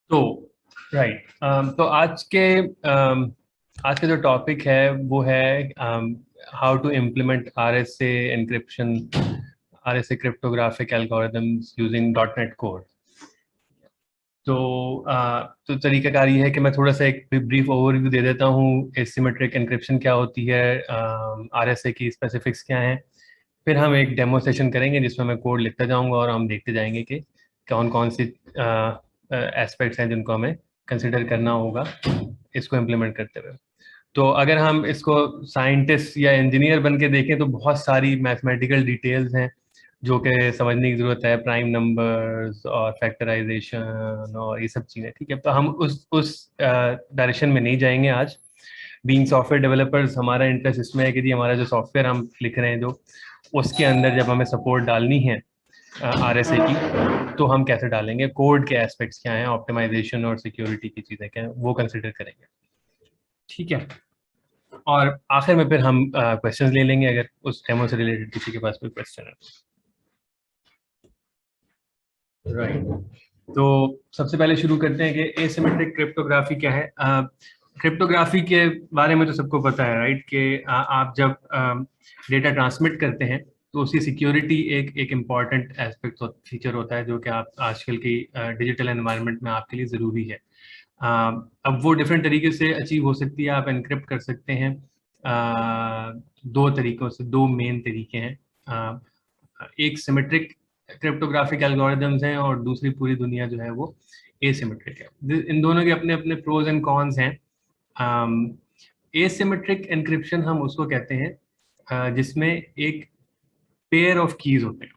तो राइट तो आज के जो टॉपिक है वो है how to implement R S A cryptographic algorithms using dot net code. तो तो तरीकाकार ये है कि मैं थोड़ा सा एक ब्रीफ ओवरव्यू दे देता हूँ। एसिमेट्रिक एन्क्रिप्शन क्या होती है, आर एस ए की स्पेसिफिक्स क्या हैं, फिर हम एक डेमो सेशन करेंगे जिसमें मैं कोड लिखता जाऊंगा और हम देखते जाएंगे कि कौन कौन सी एस्पेक्ट्स हैं जिनको हमें कंसिडर करना होगा इसको इम्प्लीमेंट करते हुए। तो अगर हम इसको साइंटिस्ट या इंजीनियर बन के देखें तो बहुत सारी मैथमेटिकल डिटेल्स हैं जो कि समझने की ज़रूरत है, प्राइम नंबर्स और फैक्टराइजेशन और ये सब चीज़ें। ठीक है, तो हम उस डायरेक्शन में नहीं जाएंगे आज। बीइंग सॉफ्टवेयर डेवलपर्स, हमारा इंटरेस्ट इसमें है कि जी हमारा जो सॉफ्टवेयर हम लिख रहे हैं जो उसके अंदर जब हमें सपोर्ट डालनी है आरएसए की, तो हम कैसे डालेंगे, कोड के एस्पेक्ट्स क्या हैं, ऑप्टिमाइजेशन और सिक्योरिटी की चीज़ें क्या हैं, वो कंसिडर करेंगे। ठीक है, और आखिर में फिर हम क्वेश्चंस ले लेंगे अगर उस डेमो से रिलेटेड किसी के पास कोई क्वेश्चन है। राइट, तो सबसे पहले शुरू करते हैं कि एसिमेट्रिक क्रिप्टोग्राफी क्या है। क्रिप्टोग्राफी के बारे में तो सबको पता है, राइट, कि आप जब डेटा ट्रांसमिट करते हैं तो उसकी सिक्योरिटी एक एक इम्पॉर्टेंट एस्पेक्ट फीचर होता है जो कि आप आजकल की डिजिटल एनवायरनमेंट में आपके लिए ज़रूरी है। अब वो डिफरेंट तरीके से अचीव हो सकती है। आप एनक्रिप्ट कर सकते हैं दो तरीकों से, दो मेन तरीके हैं। एक सिमेट्रिक क्रिप्टोग्राफिक एल्गोरिदम्स हैं और दूसरी पूरी दुनिया जो है वो एसिमेट्रिक है। इन दोनों के अपने अपने प्रोज एंड कॉन्स हैं। एसिमेट्रिक एनक्रिप्शन हम उसको कहते हैं जिसमें एक पेयर ऑफ कीज होते हैं,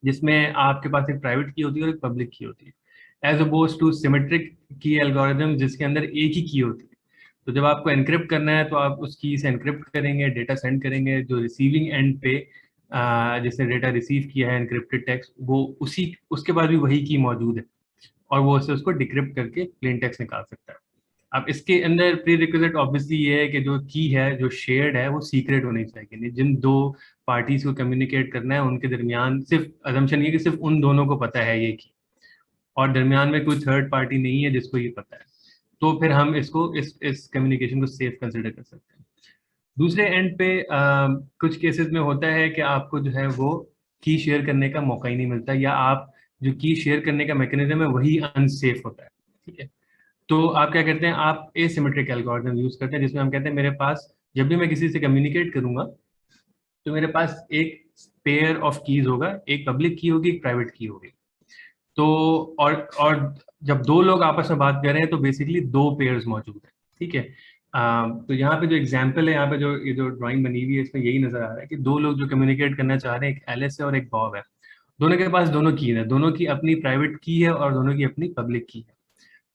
जिसमें आपके पास एक प्राइवेट की होती है और एक पब्लिक की होती है, एज अपोज टू सिमेट्रिक की एल्गोरिदम जिसके अंदर एक ही की होती है। तो जब आपको एनक्रिप्ट करना है तो आप उस की से एनक्रिप्ट करेंगे, डेटा सेंड करेंगे, जो रिसीविंग एंड पे जिसने डेटा रिसीव किया है एनक्रिप्टेड टेक्स्ट, वो उसी उसके बाद भी वही की मौजूद है और वो उसको डिक्रिप्ट करके प्लेन टेक्स्ट निकाल सकता है। अब इसके अंदर प्री रिक्विजिट ऑब्वियसली ये है कि जो की है, जो शेयर्ड है, वो सीक्रेट होनी चाहिए। जिन दो पार्टीज को कम्युनिकेट करना है उनके दरमियान सिर्फ अजम्पशन ये कि सिर्फ उन दोनों को पता है ये की, और दरमियान में कोई थर्ड पार्टी नहीं है जिसको ये पता है। तो फिर हम इसको इस कम्युनिकेशन को सेफ कंसिडर कर सकते हैं। दूसरे एंड पे कुछ केसेस में होता है कि आपको जो है वो की शेयर करने का मौका ही नहीं मिलता, या आप जो की शेयर करने का मैकेनिज्म है वही अनसेफ होता है। ठीक है, तो आप क्या करते हैं, आप एसिमेट्रिक एल्गोरिथम यूज करते हैं जिसमें हम कहते हैं मेरे पास जब भी मैं किसी से कम्युनिकेट करूंगा तो मेरे पास एक पेयर ऑफ कीज होगा, एक पब्लिक की होगी, एक प्राइवेट की होगी। तो और जब दो लोग आपस में बात कर रहे हैं तो बेसिकली दो पेयर्स मौजूद हैं। ठीक है, तो यहाँ पे जो एग्जांपल है, यहाँ पे जो ये जो ड्राइंग बनी हुई है इसमें यही नजर आ रहा है कि दो लोग जो कम्युनिकेट करना चाह रहे हैं, एक एलिस है और एक बॉब है। दोनों के पास दोनों की है, दोनों की अपनी प्राइवेट की है और दोनों की अपनी पब्लिक की है।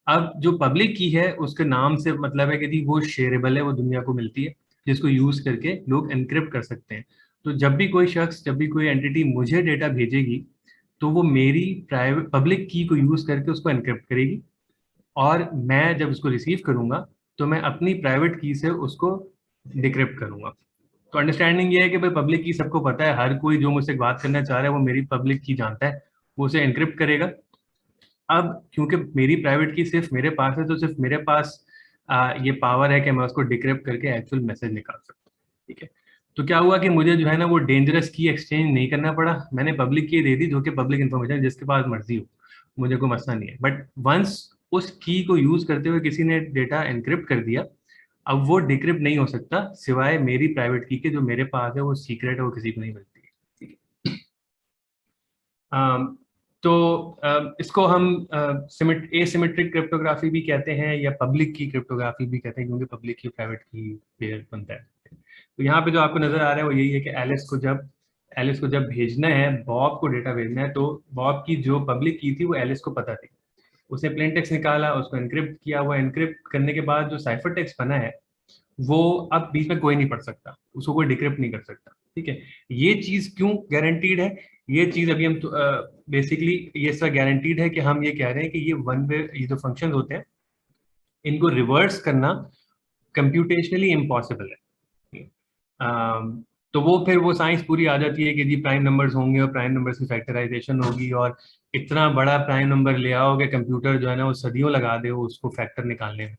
अब जो पब्लिक की है उसके नाम से मतलब है कि जी वो शेयरेबल है, वो दुनिया को मिलती है, जिसको यूज करके लोग एनक्रिप्ट कर सकते हैं। तो जब भी कोई शख्स, जब भी कोई एंटिटी मुझे डेटा भेजेगी तो वो मेरी प्राइवेट पब्लिक की को यूज करके उसको एनक्रिप्ट करेगी, और मैं जब उसको रिसीव करूंगा तो मैं अपनी प्राइवेट की से उसको डिक्रिप्ट करूंगा। तो अंडरस्टैंडिंग ये है कि भाई पब्लिक की सबको पता है, हर कोई जो मुझसे बात करना चाह रहा है वो मेरी पब्लिक की जानता है, वो उसे एनक्रिप्ट करेगा। अब क्योंकि मेरी प्राइवेट की सिर्फ मेरे पास है तो सिर्फ मेरे पास ये पावर है कि मैं उसको डिक्रिप्ट करके एक्चुअल मैसेज निकाल सकता हूँ। ठीक है, तो क्या हुआ कि मुझे जो है ना वो डेंजरस की एक्सचेंज नहीं करना पड़ा, मैंने पब्लिक की दे दी जो कि पब्लिक इन्फॉर्मेशन, जिसके पास मर्जी हो, मुझे कोई मसला नहीं है। बट वंस उस की को यूज करते हुए किसी ने डेटा एनक्रिप्ट कर दिया, अब वो डिक्रिप्ट नहीं हो सकता सिवाय मेरी प्राइवेट की के, जो मेरे पास है वो सीक्रेट है, वो किसी को नहीं मिलती है। ठीक है, तो इसको हम एसिमेट्रिक क्रिप्टोग्राफी भी कहते हैं या पब्लिक की क्रिप्टोग्राफी भी कहते हैं, क्योंकि पब्लिक की प्राइवेट की पेयर बनता है। तो यहाँ पे जो आपको नजर आ रहा है वो यही है कि एलिस को जब भेजना है, बॉब को डेटा भेजना है, तो बॉब की जो पब्लिक की थी वो एलिस को पता थी। उसने प्लेन टेक्स्ट निकाला, उसको एनक्रिप्ट किया, वो एनक्रिप्ट करने के बाद जो साइफर टेक्स्ट बना है वो अब बीच में कोई नहीं पढ़ सकता, उसको कोई डिक्रिप्ट नहीं कर सकता। ठीक है, ये चीज क्यों गारंटीड है, ये चीज अभी हम बेसिकली ये सब गारंटीड है कि हम ये कह रहे हैं कि ये वन वे, ये जो फंक्शन होते हैं इनको रिवर्स करना कंप्यूटेशनली इम्पॉसिबल है। तो वो फिर वो साइंस पूरी आ जाती है कि जी प्राइम नंबर्स होंगे और प्राइम नंबर्स की फैक्टराइजेशन होगी और इतना बड़ा प्राइम नंबर ले आओगे, कंप्यूटर जो है ना वो सदियों लगा दे वो उसको फैक्टर निकालने में।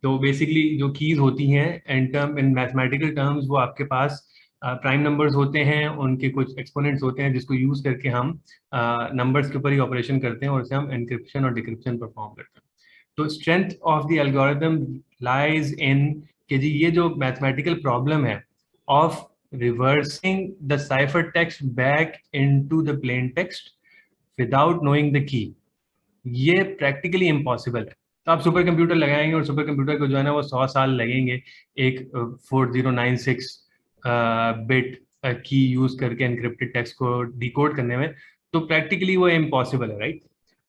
तो बेसिकली जो कीज होती हैं इन मैथमेटिकल टर्म्स, वो आपके पास प्राइम नंबर्स होते हैं, उनके कुछ एक्सपोनेंट्स होते हैं जिसको यूज करके हम नंबर्स के ऊपर ही ऑपरेशन करते हैं और उससे हम एनक्रिप्शन और डिक्रिप्शन परफॉर्म करते हैं। तो strength of the algorithm lies in कि जी ये जो मैथमेटिकल प्रॉब्लम है of reversing the cipher text back into the plain text without knowing the key, ये प्रैक्टिकली इम्पॉसिबल है। तो आप सुपर कंप्यूटर लगाएंगे और सुपर कंप्यूटर को जो है ना वो 100 साल लगेंगे एक 4096 बिट की यूज करके एनक्रिप्टेड टेक्स्ट को डिकोड करने में, तो प्रैक्टिकली वो इम्पॉसिबल है, right.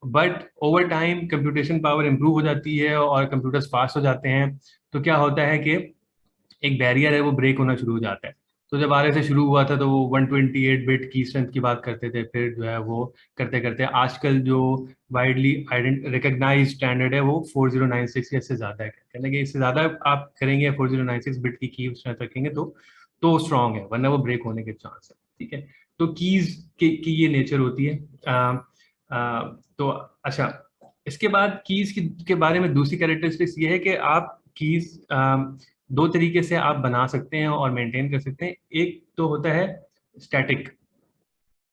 But over time computation power improve हो जाती है और कंप्यूटर्स फास्ट हो जाते हैं, तो क्या होता है कि एक बैरियर है वो ब्रेक होना शुरू हो जाता है। तो जब आरएसए शुरू हुआ था तो वो 128 बिट की स्ट्रेंथ की बात करते थे, फिर जो है वो करते करते आजकल जो वाइडली रिकग्नाइज स्टैंडर्ड है वो 4096 या इससे ज्यादा है। कहने कि इससे ज्यादा आप करेंगे 4096 बिट की स्ट्रेंथ रखेंगे तो स्ट्रांग है, वरना वो ब्रेक होने के चांस है। ठीक है, तो कीज की ये नेचर होती है। तो अच्छा, इसके बाद कीज के बारे में दूसरी कैरेक्टरिस्टिक्स ये है कि आप कीज दो तरीके से आप बना सकते हैं और मेंटेन कर सकते हैं। एक तो होता है स्टैटिक,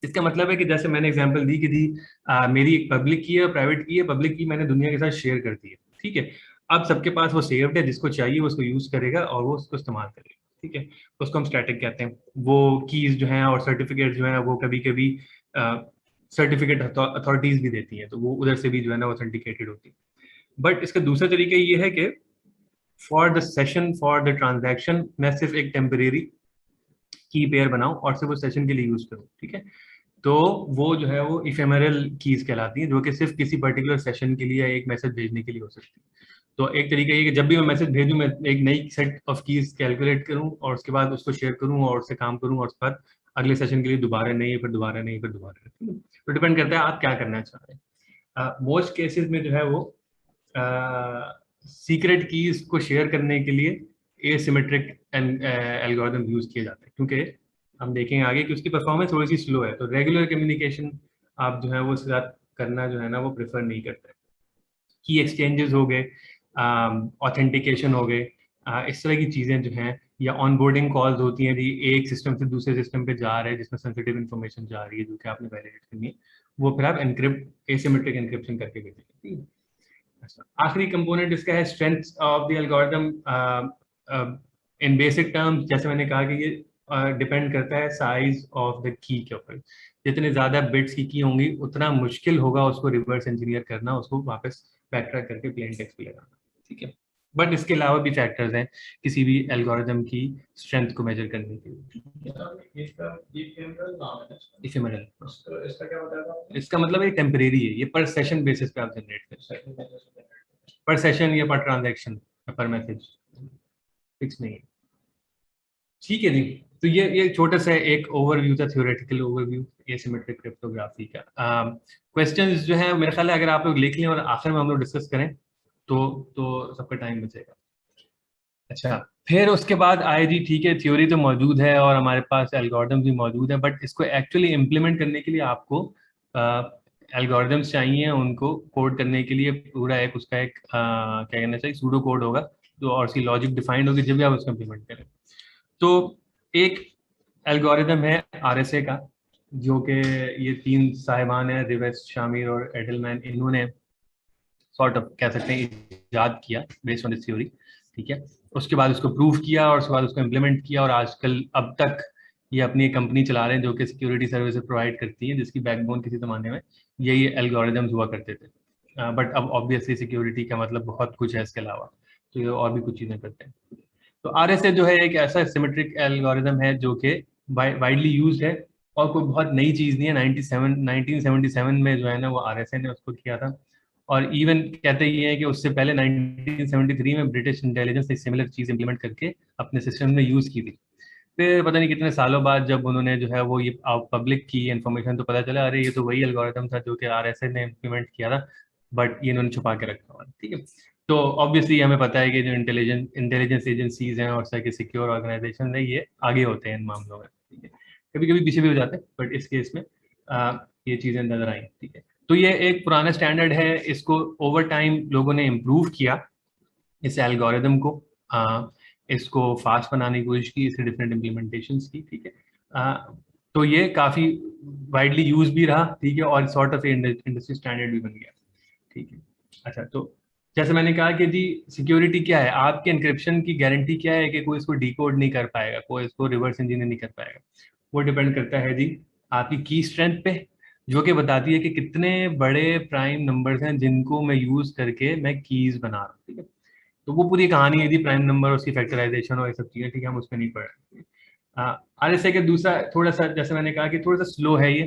इसका मतलब है कि जैसे मैंने एग्जांपल दी कि मेरी एक पब्लिक की है और प्राइवेट की है। पब्लिक की मैंने दुनिया के साथ शेयर कर दी है, ठीक है। अब सबके पास वो सेव्ड है, जिसको चाहिए वो उसको यूज करेगा और वो उसको इस्तेमाल करेगा, ठीक है। उसको हम स्टैटिक कहते हैं। वो कीज जो हैं और सर्टिफिकेट जो हैं वो कभी कभी सर्टिफिकेट अथॉरिटीज भी देती हैं, तो वो उधर से भी जो है ना ऑथेंटिकेटेड होती है। बट इसका दूसरा तरीका ये है कि for the session, for the transaction, मैं सिर्फ एक टेम्परेरी की पेयर बनाऊं और सिर्फ वो सेशन के लिए यूज करूं, ठीक है। तो वो जो है वो इफेमरल कीज कहलाती हैं, जो कि सिर्फ किसी पर्टिकुलर सेशन के लिए या एक मैसेज भेजने के लिए हो सकती है। तो एक तरीका ये कि जब भी मैं मैसेज भेजूं, मैं एक नई सेट ऑफ कीज कैलकुलेट करूं और उसके बाद उसको शेयर करूं और उससे काम करूं और उसके बाद अगले सेशन के लिए दोबारा नहीं, फिर दोबारा नहीं, फिर दोबारा नहीं। तो डिपेंड करता है आप क्या करना चाह रहे हैं। मोस्ट केसेस में जो है वो सीक्रेट कीज को शेयर करने के लिए एसिमेट्रिक एल्गोरिथम यूज किए जाते हैं, क्योंकि हम देखेंगे आगे कि उसकी परफॉर्मेंस थोड़ी सी स्लो है। तो रेगुलर कम्युनिकेशन आप जो है वो उसके साथ करना जो है ना वो प्रेफर नहीं करते। की एक्सचेंजेस हो गए, ऑथेंटिकेशन हो गए, इस तरह की चीज़ें जो हैं, या ऑनबोर्डिंग कॉल्स होती हैं जी, एक सिस्टम से दूसरे सिस्टम पे जा रहे हैं जिसमें सेंसिटिव इन्फॉर्मेशन जा रही है जो कि आपने वैलिडेट करनी है, वो फिर आप एनक्रिप्ट एसिमेट्रिक एनक्रिप्शन करके भेजेंगे। अच्छा, आखिरी कंपोनेंट इसका है strength of the algorithm. In basic terms जैसे मैंने कहा कि ये डिपेंड करता है साइज ऑफ द की के ऊपर। जितने ज्यादा बिट्स की होंगी उतना मुश्किल होगा उसको रिवर्स इंजीनियर करना, उसको वापस बैकट्रैक करके प्लेन टेक्स्ट पे लगाना, ठीक है। बट इसके अलावा भी फैक्टर्स हैं किसी भी एल्गोरिथम की स्ट्रेंथ को मेजर करने के लिए। इफेमरल, इसका क्या होता है? इसका मतलब एक टेम्परेरी है, ये पर सेशन बेसिस पे आप जनरेट करते हैं, पर सेशन या पर ट्रांजैक्शन या पर मैसेज, फिक्स नहीं है। ठीक है जी, तो ये छोटा सा एक ओवरव्यू था, थ्योरेटिकल ओवरव्यू एसिमेट्रिक क्रिप्टोग्राफी का। क्वेश्चंस जो है मेरे ख्याल है अगर आप लोग लिख लें और आखिर में हम लोग डिस्कस करें तो सबका टाइम बचेगा। अच्छा, फिर उसके बाद आए जी, ठीक है, थ्योरी तो मौजूद है और हमारे पास एल्गोरिथम्स भी मौजूद है, बट इसको एक्चुअली इम्प्लीमेंट करने के लिए आपको एल्गोरिथम्स चाहिए, उनको कोड करने के लिए पूरा एक उसका एक क्या कहना चाहिए, सूडो कोड होगा तो, और उसकी लॉजिक डिफाइंड होगी जब भी आप उसको इम्प्लीमेंट करें। तो एक एल्गोरिथम है आरएसए का, जो कि ये तीन साहिबान हैं, रिवेस्ट, शामिर और एडलमैन, इन्होंने सॉर्ट ऑफ कह सकते हैं इजाद किया बेस्ड ऑन दिस थ्योरी, ठीक है। उसके बाद उसको प्रूव किया और उसके बाद उसको इम्प्लीमेंट किया और आजकल अब तक ये अपनी एक कंपनी चला रहे हैं जो कि सिक्योरिटी सर्विसेज प्रोवाइड करती है, जिसकी बैकबोन किसी ज़माने में यही एल्गोरिदम्स हुआ करते थे। बट अब ऑब्वियसली सिक्योरिटी का मतलब बहुत कुछ है इसके अलावा, तो ये और भी कुछ चीज़ें करते हैं। तो आरएसए जो है एक ऐसा सिमेट्रिक एल्गोरिदम है जो कि वाइडली यूज्ड है और कोई बहुत नई चीज़ नहीं है। 1977 में जो है ना वो आरएसए ने उसको किया था, और इवन कहते ये हैं कि उससे पहले 1973 में ब्रिटिश इंटेलिजेंस ने सिमिलर चीज़ इंप्लीमेंट करके अपने सिस्टम में यूज़ की थी। फिर पता नहीं कितने सालों बाद जब उन्होंने जो है वो ये पब्लिक की इन्फॉर्मेशन, तो पता चला अरे ये तो वही एल्गोरिथम था जो कि आरएसए ने इम्प्लीमेंट किया था, बट ये इन्होंने छुपा के रखा हुआ, ठीक है। तो ऑब्वियसली हमें पता है कि जो इंटेलिजेंस एजेंसीज हैं और सिक्योर ऑर्गेनाइजेशन है, ये आगे होते हैं इन मामलों में, ठीक है। कभी कभी पीछे भी हो जाते हैं, बट इस केस में ये चीज़ें नजर आई, ठीक है। तो ये एक पुराना स्टैंडर्ड है, इसको ओवर टाइम लोगों ने इम्प्रूव किया, इस एल्गोरिदम को, इसको फास्ट बनाने की कोशिश की, इसके डिफरेंट इम्प्लीमेंटेशंस की, ठीक है। तो ये काफ़ी वाइडली यूज भी रहा, ठीक है, और सॉर्ट ऑफ इंडस्ट्री स्टैंडर्ड भी बन गया, ठीक है। अच्छा, तो जैसे मैंने कहा कि जी सिक्योरिटी क्या है, आपके एन्क्रिप्शन की गारंटी क्या है कि कोई इसको डिकोड नहीं कर पाएगा, कोई इसको रिवर्स इंजीनियर नहीं कर पाएगा। वो डिपेंड करता है जी आपकी की स्ट्रेंथ पे, जो कि बताती है कि कितने बड़े प्राइम नंबर्स हैं जिनको मैं यूज करके मैं कीज बना रहा हूँ, ठीक है। तो वो पूरी कहानी है जी, प्राइम नंबर, उसकी फैक्टराइजेशन और ये सब चीजें, ठीक है, हम उस पर नहीं पढ़ रहे। RSA के दूसरा थोड़ा सा, जैसे मैंने कहा कि थोड़ा सा स्लो है ये,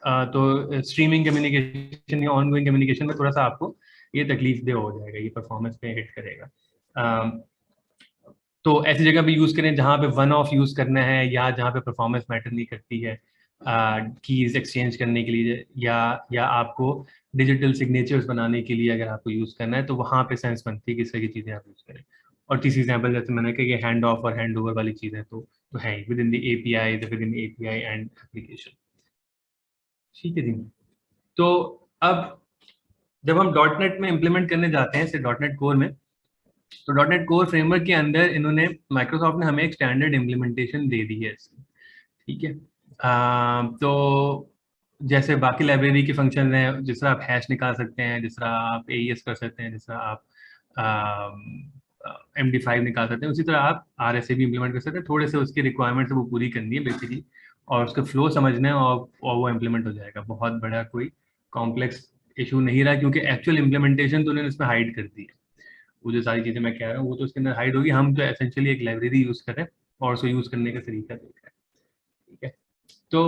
तो स्ट्रीमिंग कम्युनिकेशन या ऑनगोइंग कम्युनिकेशन में थोड़ा सा आपको ये तकलीफ दे हो जाएगा, ये परफॉर्मेंस पे हिट करेगा। तो ऐसी जगह भी यूज करें जहाँ पे वन ऑफ यूज करना है, या जहाँ पे परफॉर्मेंस मैटर नहीं करती है कीज एक्सचेंज करने के लिए, या आपको डिजिटल सिग्नेचर्स बनाने के लिए अगर आपको यूज करना है, तो वहाँ पे सेंस बनती है कि इस तरह की चीजें आप यूज करें। और तीसरी एग्जाम्पल जैसे मैंने कहा कि हैंड ऑफ और हैंड ओवर वाली चीजें तो है with in the API, with in API and application, ठीक है जी। तो अब जब हम डॉट नेट में इम्प्लीमेंट करने जाते हैं, डॉट नेट कोर में, तो डॉट नेट कोर फ्रेमवर्क के अंदर इन्होंने, माइक्रोसॉफ्ट ने हमें एक स्टैंडर्ड इम्प्लीमेंटेशन दे दी है इसकी, ठीक है। तो जैसे बाकी लाइब्रेरी के फंक्शन हैं, जिस तरह आप हैश निकाल सकते हैं, जिस तरह आप एईएस कर सकते हैं, जिस तरह आप MD5 निकाल सकते हैं, उसी तरह आप RSA भी इम्प्लीमेंट कर सकते हैं। थोड़े से उसकी रिक्वायरमेंट्स वो पूरी करनी है बेसिकली, और उसका फ्लो समझना है, और वो इम्प्लीमेंट हो जाएगा। बहुत बड़ा कोई कॉम्प्लेक्स इशू नहीं रहा, क्योंकि एक्चुअल इम्प्लीमेंटेशन तो उन्होंने इसमें हाइड कर दी है। वो जो सारी चीज़ें मैं कह रहा हूँ वो तो उसके अंदर हाइड होगी, हम जो एसेंशियली एक लाइब्रेरी यूज़ करें और उसको यूज़ करने का तरीका देख रहे हैं, ठीक है। तो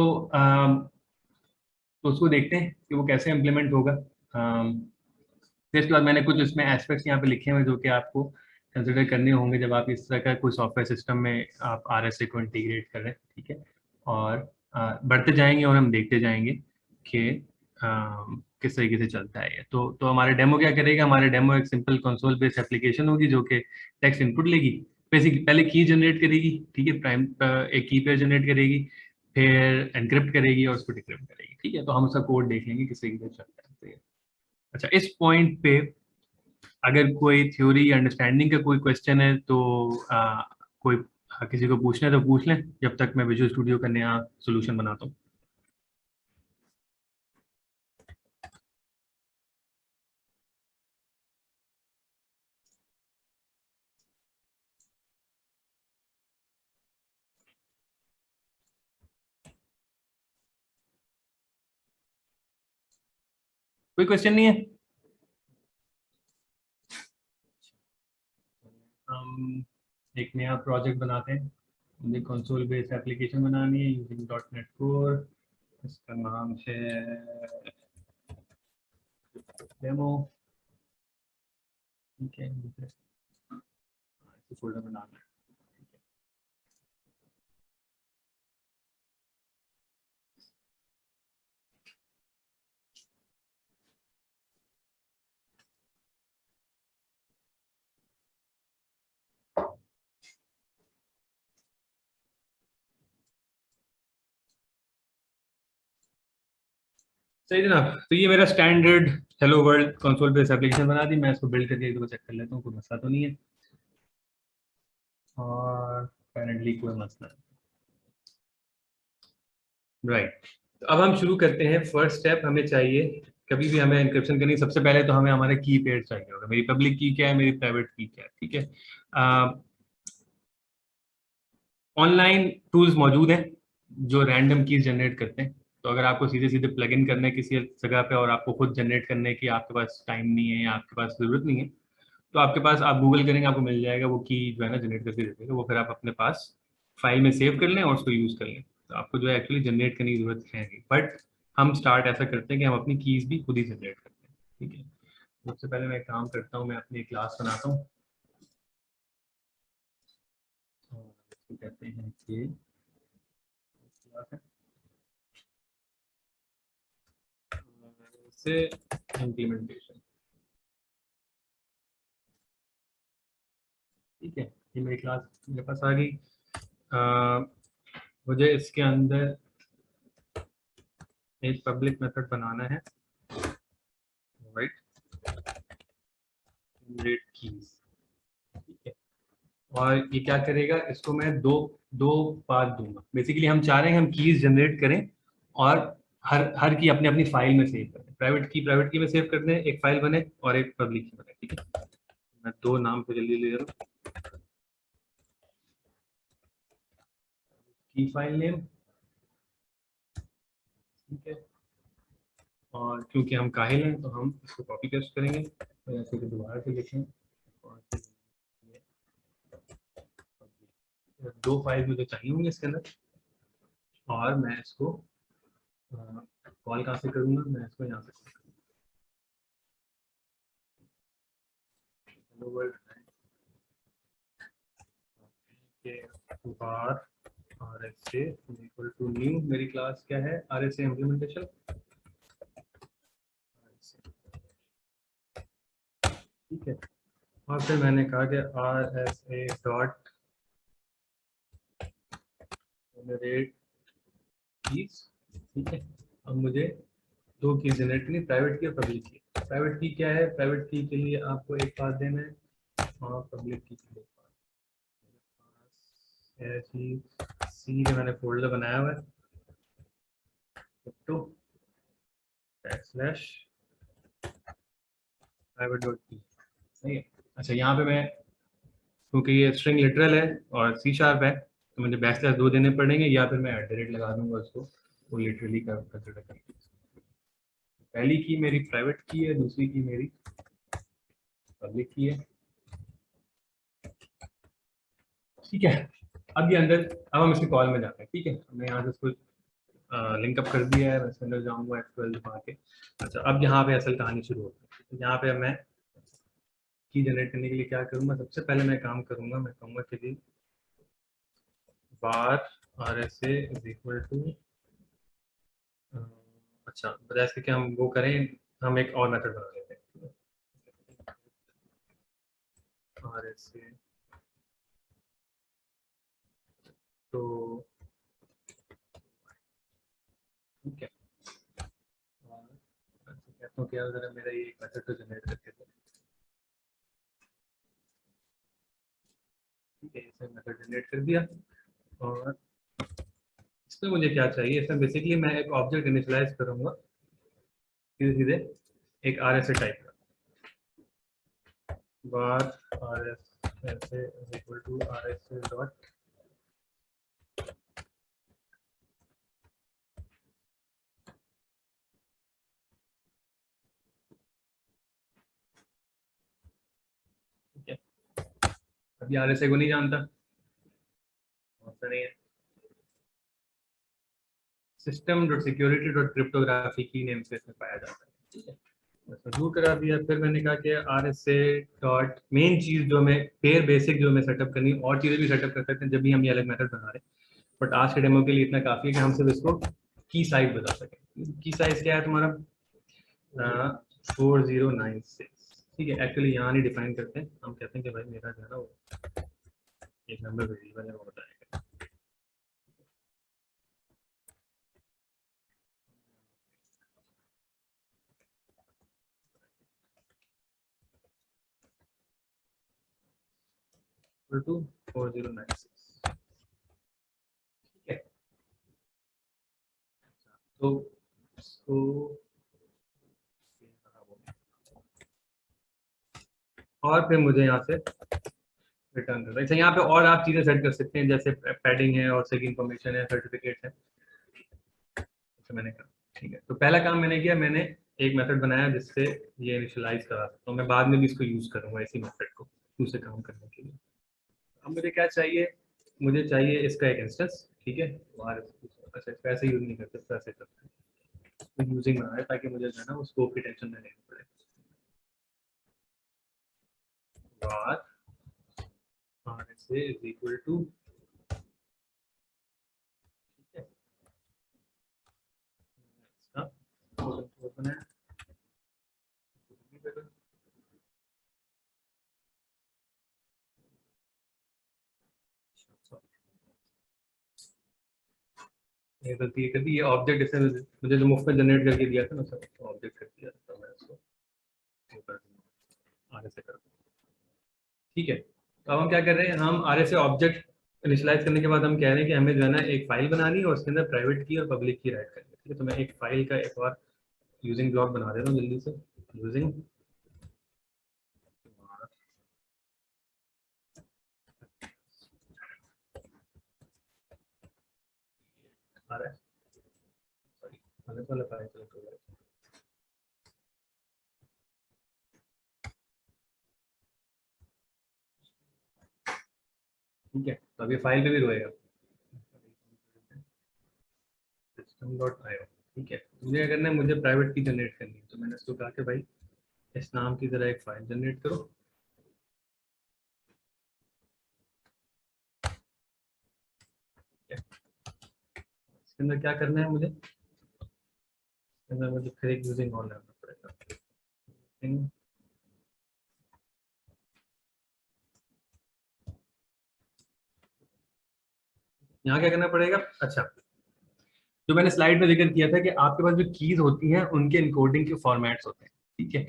उसको देखते हैं कि वो कैसे इम्प्लीमेंट होगा। फिर इसके बाद मैंने कुछ इसमें एस्पेक्ट्स यहाँ पे लिखे हुए जो कि आपको कंसिडर करने होंगे जब आप इस तरह का कोई सॉफ्टवेयर सिस्टम में आप RSA को इंटीग्रेट कर रहे हैं, ठीक है। और बढ़ते जाएंगे और हम देखते जाएंगे कि किस तरीके से चलता है ये। तो हमारे डेमो क्या करेगा, हमारे डेमो एक सिंपल कंसोल बेस्ड एप्लीकेशन होगी जो कि टेक्स्ट इनपुट लेगी, बेसिक पहले की जनरेट करेगी, ठीक है, प्राइम एक की पेयर जनरेट करेगी, फिर एनक्रिप्ट करेगी और उसको डिक्रिप्ट करेगी, ठीक है। तो हम उसका कोड देख लेंगे किस तरीके से चलता है, ठीक है। अच्छा, इस पॉइंट पे अगर कोई थ्योरी या अंडरस्टैंडिंग का कोई क्वेश्चन है तो कोई किसी को पूछना है तो पूछ लें, जब तक मैं विजुअल स्टूडियो का नया सोल्यूशन बनाता हूँ। कोई क्वेश्चन नहीं है? हम एक नया प्रोजेक्ट बनाते हैं, मुझे कंसोल बेस्ड एप्लीकेशन बनानी है यूजिंग डॉट नेट कोर। इसका नाम है डेमो, ठीक है, मुझे इसे फोल्डर में डालना है। सही जनाब, तो ये मेरा standard hello world console based application बना दी। मैं इसको बिल्ड करके एक दो चेक कर लेता हूँ, कोई मसला तो नहीं है, और apparently कोई मसला नहीं, राइट। तो अब हम शुरू करते हैं। फर्स्ट स्टेप हमें चाहिए, कभी भी हमें एन्क्रिप्शन करनी, सबसे पहले तो हमें हमारा की पेयर चाहिए होगा। मेरी पब्लिक की क्या है, मेरी प्राइवेट की क्या है, ठीक है। ऑनलाइन टूल्स मौजूद हैं जो रैंडम कीज जनरेट करते हैं। तो अगर आपको सीधे सीधे प्लग इन करना है किसी जगह पे और आपको खुद जनरेट करने की आपके पास टाइम नहीं है या आपके पास जरूरत नहीं है, तो आपके पास, आप गूगल करेंगे आपको मिल जाएगा, वो की जो है ना जनरेट करके दे देगा। वो फिर आप अपने पास फाइल में सेव कर लें और उसको यूज़ कर लें। तो आपको जो है एक्चुअली जनरेट करने की जरूरत है नहीं, बट हम स्टार्ट ऐसा करते हैं कि हम अपनी कीज भी खुद ही जनरेट करते हैं, ठीक है। सबसे पहले मैं एक काम करता हूँ, मैं अपनी क्लास बनाता हूँ, और इसको कहते हैं कि क्लास है, से इम्प्लीमेंटेशन, ठीक है। ये मेरी क्लास मेरे पास आ गई। अ, मुझे इसके अंदर एक पब्लिक मेथड बनाना है, राइट, जनरेट कीज, ठीक है। और ये क्या करेगा, इसको मैं दो दो पाथ दूंगा। बेसिकली हम चाह रहे हैं हम कीज जनरेट करें और हर हर की अपने अपनी फाइल में सेव करें। प्राइवेट की में सेव कर दें, एक फाइल बने, और एक पब्लिक की बने, ठीक है। मैं दो नाम पे जल्दी ले रहा हूँ, की फाइल नेम, ठीक है। और क्योंकि हम काहिल हैं तो हम इसको कॉपी पेस्ट करेंगे, तो ऐसे को दोबारा से लिखें, और दो फाइल मुझे चाहिए होंगे इसके अंदर। और मैं इसको कॉल कहाँ से करूँगा, मैं इसको यहाँ से हेलो वर्ल्ड के bar R S A equal to new, मेरी क्लास क्या है, आर एस ए इम्प्लीमेंटेशन, ठीक है। और फिर मैंने कहा कि are S A dot generate keys, ठीक है। अब मुझे दो की जनरेट करनी, प्राइवेट की और पब्लिक की। प्राइवेट की क्या है, प्राइवेट की के लिए आपको एक पास देना है, और पब्लिक की के लिए सी का मैंने फोल्डर बनाया हुआ है, तो बैकस्लैश प्राइवेट डॉट की, सही है। अच्छा, यहाँ पे मैं, क्योंकि ये स्ट्रिंग लिटरल है और सी शार्प है, तो मुझे बैकस्लैश दो देने पड़ेंगे, या फिर मैं एट द रेट लगा दूंगा उसको, वो लिटरली का कंसिडर करेंगे। पहली की मेरी प्राइवेट की है, दूसरी की मेरी पब्लिक की है, ठीक है। अब ये अंदर, अब हम इसके कॉल में जाते हैं, ठीक है। हमने यहाँ से इसको लिंकअप कर दिया है, मैं इसके अंदर जाऊँगा एसक्यूएल दिखा के। अच्छा, अब यहाँ पे असल कहानी शुरू होती है। तो यहाँ पे अब मैं की जनरेट करने के लिए क्या करूँगा, सबसे पहले मैं काम करूँगा, मैं कहूँगा कि जी bar R S A is equal to, अच्छा बजाय इसके कि हम वो करें, हम एक और मेथड बना लेते हैं, आर एस ए, तो ठीक है। और कहता हूँ क्या, जरा मेरा ये मेथड तो जनरेट करके दो, ठीक है। इसे मेथड जनरेट कर दिया, और इसमें मुझे क्या चाहिए, इसमें बेसिकली मैं एक ऑब्जेक्ट इनिशियलाइज करूंगा, सीधे सीधे एक आर एस ए टाइप का, bar R S A equal to R S A dot, ठीक है। अभी आर एस ए को नहीं जानता, ऐसा नहीं है, system dot security dot cryptography की नेम स्पेस में पाया जाता है, ठीक है। शुरू करा दिया, फिर मैंने कहा कि are S A dot main चीज जो हमें पेयर बेसिक जो हमें सेटअप करनी, और चीजें भी सेटअप कर सकते हैं जब भी हम ये अलग मेथड बना रहे हैं, बट आज के डेमो के लिए इतना काफी है कि हम सिर्फ इसको की साइज बता सकें। की साइज क्या है तुम्हारा, 4096, ठीक है। एक्चुअली यहाँ नहीं डिफाइन करते हैं, हम कहते हैं कि भाई मेरा जो है ना वो एक नंबर वेरिएबल है, वो बताएगा। टू 4096, ठीक है। तो इसको और फिर मुझे यहाँ से रिटर्न करना है। अच्छा, यहाँ पे और आप चीजें सेट कर सकते हैं, जैसे पैडिंग है और सेक इन्फॉर्मेशन है, सर्टिफिकेट है, जैसे मैंने कहा, ठीक है। तो पहला काम मैंने किया, मैंने एक मेथड बनाया जिससे ये इनिशियलाइज करा, तो मैं बाद में भी इसको यूज करूंगा इसी मेथड को दूसरे काम करने के लिए। अब मुझे क्या चाहिए, मुझे चाहिए इसका एक इंस्टेंस, ठीक है। और अच्छा, इसको ऐसे यूज नहीं करते, इसको ऐसे करते हैं, यूजिंग बना है ताकि मुझे जो है ना वो स्कोप की टेंशन नहीं लेनी पड़े। var rsa is equal to, ठीक है, इसका ओपन है, ये गलती कर दी, ये ऑब्जेक्ट इसने मुझे जो मुफ्त में जनरेट करके दिया था ना सर, ऑब्जेक्ट कर दिया था, मैं इसको वो कर दूंगा, आगे से कर दूंगा। ठीक है, तो अब हम क्या कर रहे हैं, हम आर से ऑब्जेक्ट इनिशियलाइज करने के बाद हम कह रहे हैं कि हमें जो है ना एक फाइल बनानी है और उसके अंदर प्राइवेट की और पब्लिक की राइट करनी है। ठीक है, तो मैं एक फाइल का एक और यूजिंग ब्लॉक बना देता हूँ जल्दी से। यूजिंग आ रहा है, सॉरी अलग वाला फाइल सेलेक्ट हो गया। ठीक है, तो अब ये फाइल पे भी रोएगा system.io। ठीक है, मुझे क्या करना है, मुझे प्राइवेट की जनरेट करनी है, तो मैंने इसको कहा कि भाई इस नाम की तरह एक फाइल जनरेट करो। ठीक है, इसके अंदर क्या करना है मुझे, इसके अंदर मुझे फिर एक यूजिंग ऑन करना पड़ेगा। यहाँ क्या करना पड़ेगा, अच्छा जो मैंने स्लाइड में जिक्र किया था कि आपके पास जो कीज होती हैं उनके इनकोडिंग के फॉर्मेट्स होते हैं। ठीक है,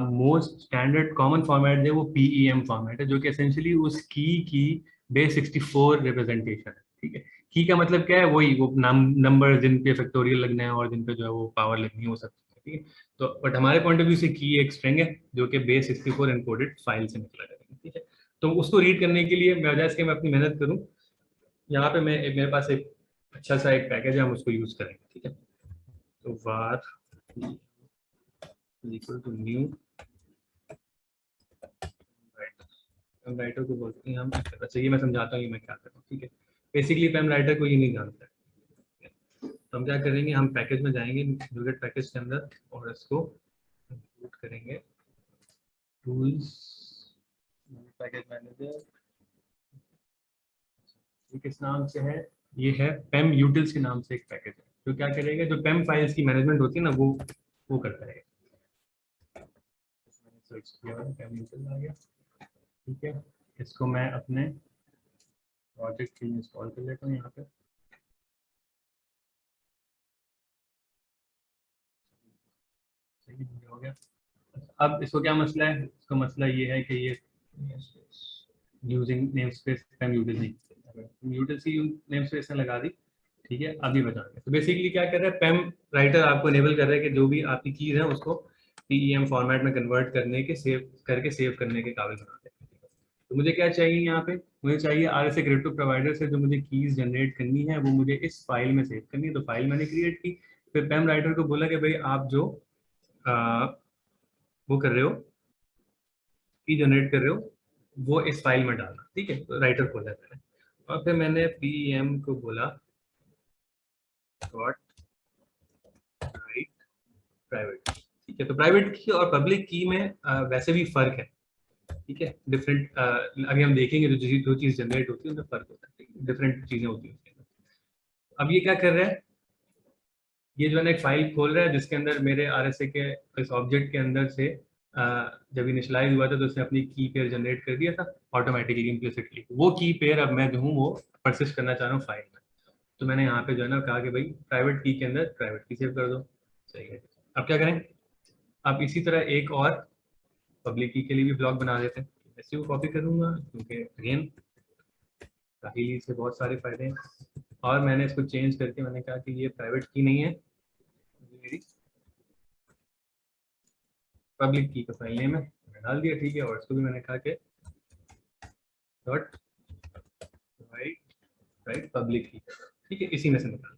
मोस्ट स्टैंडर्ड कॉमन फॉर्मेट है वो पीईएम फॉर्मेट है, जो कि एसेंशियली उस की बेस 64 रिप्रेजेंटेशन है। ठीक है, की का मतलब क्या है, वही वो नंबर जिन पे फैक्टोरियल लगना है और जिन पे जो है वो पावर लगनी है वो सब। ठीक है, तो बट हमारे पॉइंट ऑफ व्यू से की एक स्ट्रिंग है जो कि बेस 64 एनकोडेड फाइल से निकला जाएगा। ठीक है, तो उसको रीड करने के लिए बजाय इसके मैं अपनी मेहनत करूँ, यहाँ पे मेरे पास एक अच्छा सा एक पैकेज है, हम उसको यूज करेंगे। ठीक है, तो var equal to new writer को बोलते हैं हम। अच्छा ये मैं समझाता हूँ ये मैं क्या कर रहा हूँ। ठीक है, बेसिकली पैम राइटर को ये नहीं जानता है, तो हम क्या करेंगे, हम पैकेज में जाएंगे न्यूगेट पैकेज के अंदर और इसको इंक्लूड करेंगे टूल्स पैकेज मैनेजर। ये किस नाम से है, ये है पेम यूटिल्स के नाम से एक पैकेज है, जो क्या करेगा, जो पेम फाइल्स की मैनेजमेंट होती है ना वो करता है। मैंने सर्च किया है, पेम यूटिल आ गया। ठीक है, इसको मैं अपने प्रोजेक्ट के लिए इंस्टॉल कर लेता हूँ यहाँ पे। सही हो गया। अब इसको क्या मसला है, इसका मसला ये है कि ये यूजिंग नेम स्पेस पेम यूटिल नहीं, यूटिल सी नेम स्पेस ने लगा दी। ठीक है, अभी बताएंगे। तो बेसिकली क्या कर रहा है, पेम राइटर आपको इनेबल कर रहा है कि जो भी आपकी कीज है उसको पीईएम फॉर्मेट में कन्वर्ट करने के सेव करने के काबिल बना दे। तो मुझे क्या चाहिए यहाँ पे, मुझे चाहिए are S A crypto provider से जो मुझे कीज जनरेट करनी है वो मुझे इस फाइल में सेव करनी है। तो फाइल मैंने क्रिएट की, फिर पेम राइटर को बोला कि भाई आप जो वो कर रहे हो, की जनरेट कर रहे हो, वो इस फाइल में डालना। ठीक है, तो राइटर खोला मैंने और फिर मैंने पीएम को बोला डॉट राइट प्राइवेट। ठीक है, तो प्राइवेट की और पब्लिक की में वैसे भी फर्क है। ठीक है, डिफरेंट अभी हम देखेंगे जो चीज जनरेट होती है उनमें फर्क होता है, डिफरेंट चीजें होती हैं। अब ये क्या कर रहा है, ये जो है ना एक फाइल खोल रहा है जिसके अंदर मेरे आरएसए के इस ऑब्जेक्ट के अंदर से जब इनिशियलाइज हुआ था तो उसने अपनी की पेयर जनरेट कर दिया था ऑटोमेटिकली इम्प्लिसिटली। वो की पेयर अब मैं जो हूँ वो परसिस्ट करना चाह रहा हूँ फाइल में। तो मैंने यहाँ पे जो है ना कहा कि भाई प्राइवेट की के अंदर प्राइवेट की सेव कर दो। सही है, अब क्या करें, अब इसी तरह एक और पब्लिक की के लिए भी ब्लॉक बना देते हैं। ऐसे को कॉपी करूंगा क्योंकि अगेन काफी से बहुत सारे फायदे हैं। और मैंने इसको चेंज करके मैंने कहा कि ये प्राइवेट की नहीं है, ये मेरी पब्लिक की का फाइल नेम है, मैंने डाल दिया। ठीक है, और इसको भी मैंने कहा कि डॉट राइट राइट पब्लिक की। ठीक है, इसी में से निकाल।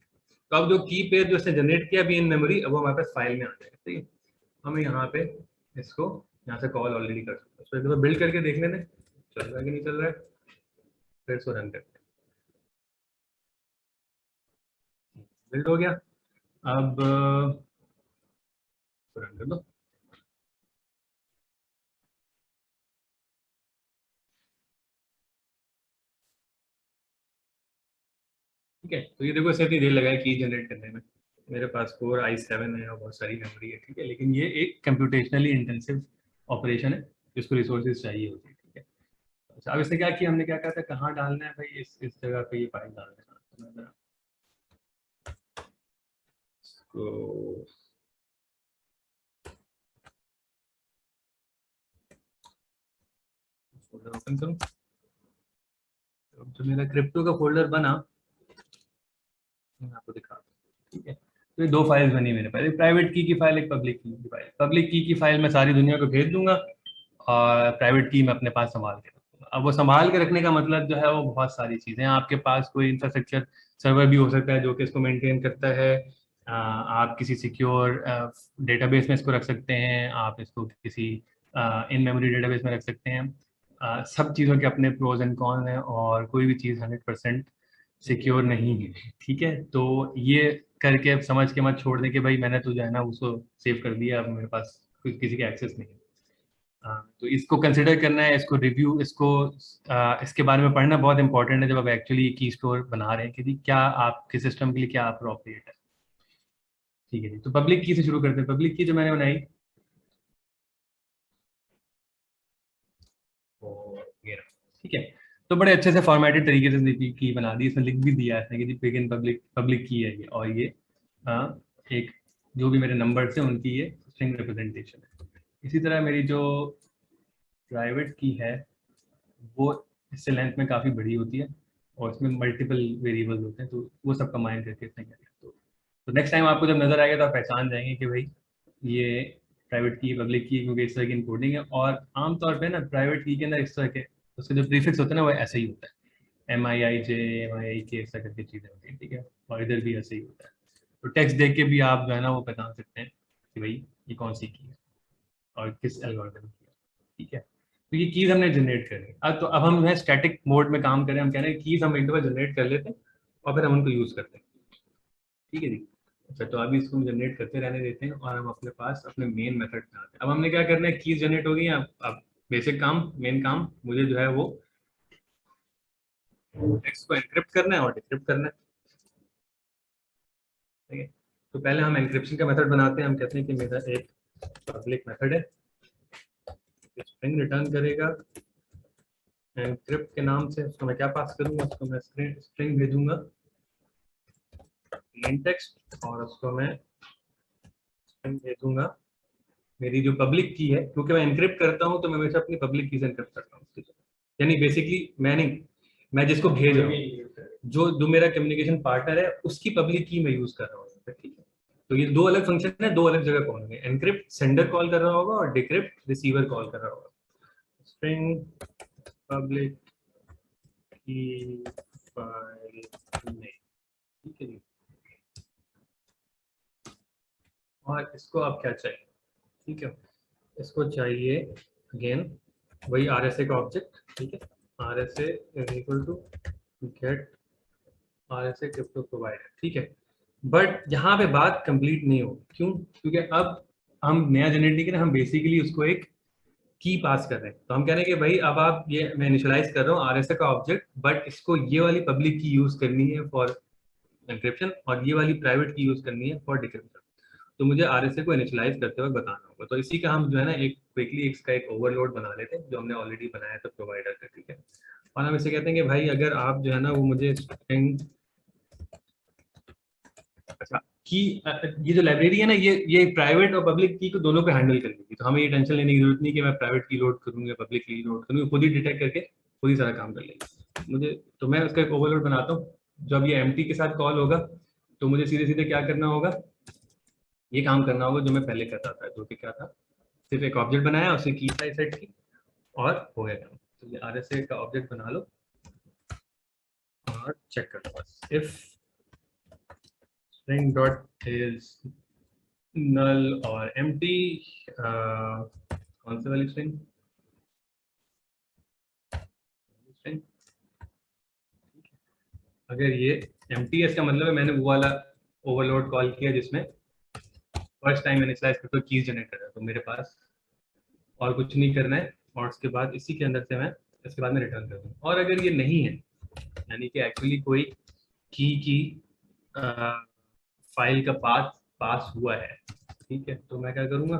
तो अब जो की पेयर जो इसने जनरेट किया अभी इन मेमोरी, अब वो हमारे पास फाइल में आ जाएगा। ठीक है, हम यहाँ पे इसको यहाँ से कॉल ऑलरेडी कर सकते हैं, तो एक बार बिल्ड करके देख लेते हैं चल रहा है कि नहीं चल रहा है, फिर इसको रन करते हैं। बिल्ड हो गया, अब रन कर दो। ठीक है, तो ये देखो इसे इतनी देर लगा है की जनरेट करने में। मेरे पास कोर i7 है और बहुत सारी मेमोरी है। ठीक है, लेकिन ये एक कंप्यूटेशनली इंटेंसिव ऑपरेशन है जिसको रिसोर्सेज चाहिए होती है। ठीक है, अच्छा अब इसने क्या किया, हमने क्या कहा था कहाँ डालना है भाई, इस जगह पे ये फाइल डालना है। इसको फोल्डर ओपन करूं, तो मेरा क्रिप्टो का फोल्डर बना, मैं आपको दिखा दूं, ठीक है। तो ये दो फाइल्स बनी मेरे पास, एक प्राइवेट की फाइल, एक पब्लिक की फाइल। पब्लिक की फाइल मैं सारी दुनिया को भेज दूंगा और प्राइवेट की मैं अपने पास संभाल के रखूंगा। अब वो संभाल के रखने का मतलब जो है वो बहुत सारी चीजें हैं। आपके पास कोई इंफ्रास्ट्रक्चर सर्वर भी हो सकता है जो कि इसको मेंटेन करता है। आप किसी सिक्योर डेटाबेस में इसको रख सकते हैं, आप इसको किसी इन मेमोरी डेटाबेस में रख सकते हैं। सब चीज़ों के अपने प्रोज एंड कॉन हैं और कोई भी चीज़ 100% सिक्योर नहीं है, ठीक है। तो ये करके अब समझ के मत छोड़ दें कि भाई मैंने तो जो है ना उसको सेव कर दिया, अब मेरे पास किसी का एक्सेस नहीं है। तो इसको कंसिडर करना है, इसको रिव्यू, इसके बारे में पढ़ना बहुत इंपॉर्टेंट है जब आप एक्चुअली की स्टोर बना रहे हैं कि जी क्या आपके सिस्टम के लिए क्या अप्रोप्रिएट है, ठीक है जी। तो पब्लिक की से शुरू करते हैं। पब्लिक की जो मैंने बनाई, और ये रहा, ठीक है। तो बड़े अच्छे से फॉर्मेटेड तरीके से की बना दी, इसमें लिख भी दिया है इसने कि जी बिगिन पब्लिक, पब्लिक की है ये, और ये एक जो भी मेरे नंबर्स हैं उनकी ये स्ट्रिंग रिप्रेजेंटेशन है। इसी तरह मेरी जो प्राइवेट की है वो इससे लेंथ में काफ़ी बड़ी होती है और इसमें मल्टीपल वेरिएबल्स होते हैं, तो वो सब कंबाइन करके इसने किया। तो नेक्स्ट टाइम आपको जब नजर आएगा तो आप पहचान जाएंगे कि भाई ये प्राइवेट की, पब्लिक की, क्योंकि इस तरह की इनकोडिंग है। और आमतौर पे ना प्राइवेट की के अंदर इस तरह के उसके जो प्रीफिक्स होते हैं ना वो ऐसे ही होता है, MIIJ, MIIK, ऐसा करके चीज़ें होती हैं, ठीक है। और इधर भी ऐसे ही होता है। तो टेक्स्ट देख के भी आप जो है ना वो पहचान सकते हैं कि भाई ये कौन सी की है और किस एल्गोरिथम की है, ठीक है। तो ये कीज हमने जनरेट कर ली। अब तो अब हम जो है स्टैटिक मोड में काम करें, हम कह रहे हैं कीज हम एक दफा जनरेट कर लेते हैं और फिर हम उनको यूज करते हैं, ठीक है जी। अच्छा, तो अभी इसको हम जनरेट करते रहने देते हैं और हम अपने पास अपने मेन मेथड में आते हैं। अब हमने क्या करना है, कीज जनरेट हो गई हैं। अब बेसिक काम, मेन काम मुझे जो है वो टेक्स्ट को एनक्रिप्ट करना है और डिक्रिप्ट करना है, ठीक है। तो पहले हम एनक्रिप्शन का मेथड बनाते हैं। हम कहते हैं कि मेरा एक पब्लिक मेथड है, स्ट्रिंग रिटर्न करेगा एनक्रिप्ट के नाम से। उसको मैं क्या पास करूंगा, उसको मैं स्ट्रिंग भेजूंगा प्लेन टेक्स्ट, और उसको मैं स्ट्रिंग भेजूंगा मेरी जो पब्लिक की है। क्योंकि मैं एनक्रिप्ट करता हूं तो मैं हमेशा अपनी पब्लिक की से एनक्रिप्ट करता हूँ, यानी बेसिकली मैं नहीं, मैं जिसको भेज रहा हूँ, जो जो मेरा कम्युनिकेशन पार्टनर है उसकी पब्लिक की मैं यूज कर रहा हूँ, ठीक है। तो ये दो अलग फंक्शन है, दो अलग जगह कॉल होंगे। एनक्रिप्ट सेंडर कॉल कर रहा होगा और डिक्रिप्ट रिसीवर कॉल कर रहा होगा। स्ट्रिंग पब्लिक की फाइल में, ठीक है जी। और इसको आप क्या चाहिए, ठीक है, इसको चाहिए अगेन वही RSA का ऑब्जेक्ट, ठीक है। RSA is equal to get RSA crypto provider, ठीक है। बट यहाँ पे बात कंप्लीट नहीं होगी, क्यों? क्योंकि अब हम नया जनरेट नहीं कर रहे, हम बेसिकली उसको एक की पास कर रहे हैं। तो हम कह रहे हैं कि भाई अब आप ये, मैं इनिशियलाइज कर रहा हूँ RSA का ऑब्जेक्ट, बट इसको ये वाली पब्लिक की यूज करनी है फॉर एनक्रिप्शन और ये वाली प्राइवेट की यूज करनी है फॉर डिक्रिप्शन। तो मुझे RSA को इनिशियलाइज करते हुए बताना होगा। तो इसी का हम जो है ना एक क्विकली इसका एक ओवरलोड बना लेते हैं जो हमने ऑलरेडी बनाया था प्रोवाइडर का, ठीक है। और हम इसे कहते हैं कि भाई अगर आप जो है ना वो मुझे स्ट्रिंग, अच्छा की, ये जो लाइब्रेरी है ना ये प्राइवेट और पब्लिक की को दोनों को हैंडल कर लेगी। तो हमें ये टेंशन लेने की जरूरत नहीं कि मैं प्राइवेट की लोड करूंगा पब्लिक की लोड करूंगा, खुद ही डिटेक्ट करके खुद ही सारा काम कर लेगी मुझे। तो मैं उसका एक ओवरलोड बनाता हूँ। जब ये एम्प्टी के साथ कॉल होगा तो मुझे सीधे सीधे क्या करना होगा, ये काम करना होगा जो मैं पहले करता था, जो कि क्या था, सिर्फ एक ऑब्जेक्ट बनाया, उसे की साइज सेट की और हो गया काम। तो ये RSA का ऑब्जेक्ट बना लो और चेक कर लो बस, if string dot is null और empty, कौन सी वाली string, अगर ये empty है इसका मतलब है मैंने वो वाला ओवरलोड कॉल किया जिसमें फर्स्ट टाइम मैंने स्लाइस करके कीज जनरेट करा, तो मेरे पास और कुछ नहीं करना है। और उसके बाद इसी के अंदर से मैं इसके बाद में रिटर्न कर दूँ। और अगर ये नहीं है, यानी कि एक्चुअली कोई की फाइल का पाथ पास हुआ है, ठीक है, तो मैं क्या करूंगा,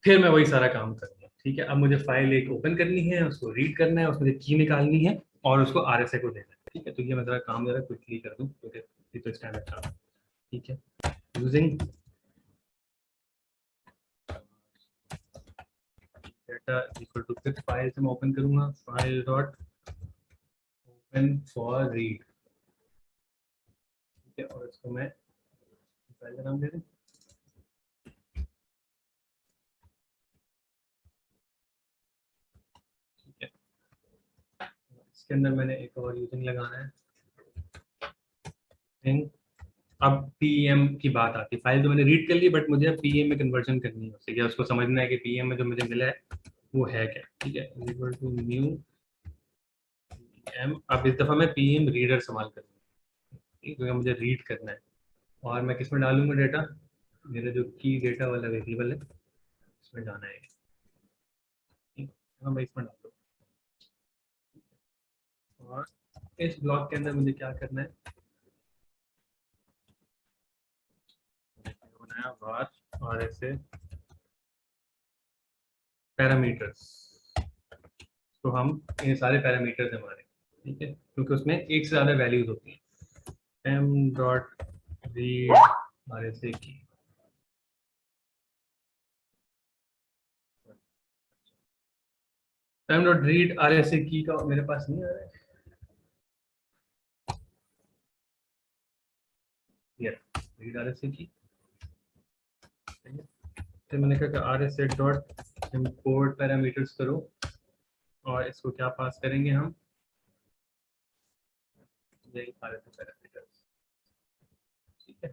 फिर मैं वही सारा काम करूंगा, ठीक है। अब मुझे फाइल एक ओपन करनी है, उसको रीड करना है, उसमें की निकालनी है और उसको RSA को देना है, ठीक है। तो ये मैं जरा काम जरा क्विकली कर दूं क्योंकि ये तो स्टैंडर्ड काम है। ठीक है, यूजिंग डेटा इक्वल टू फिर फाइल से मैं ओपन करूंगा, file dot open for read, ठीक है, और इसको मैं फाइल का नाम दे दूं, ठीक है। इसके अंदर मैंने एक और यूजिंग लगाना है, अब पीएम की बात आती है, फाइल तो मैंने रीड कर ली बट मुझे पीएम में कन्वर्जन करनी है उससे, क्या उसको समझना है कि पीएम में जो मुझे मिला है वो है क्या, ठीक है, इक्वल टू न्यू पीएम। अब इस दफा मैं पीएम रीडर इस्तेमाल करूँगा, क्योंकि मुझे रीड करना है, और मैं किस में डालूंगा डेटा, मेरा जो की डेटा वाला वेरिएबल है इसमें जाना है, ठीक है, मैं इसमें डाल दूँ, और इस ब्लॉक के अंदर मुझे क्या करना है, बनाया बार और ऐसे पैरामीटर्स, तो हम ये सारे पैरामीटर्स हमारे, ठीक है, क्योंकि उसमें एक से ज़्यादा वैल्यूज होती हैं, M dot read R S A की, M dot read R S A की का मेरे पास नहीं आ रहा है, रीड आर एस ए की, तो मैंने कहा कि are S A dot import parameters करो, और इसको क्या पास करेंगे हम, यही आर एस ए पैरामीटर्स, ठीक है,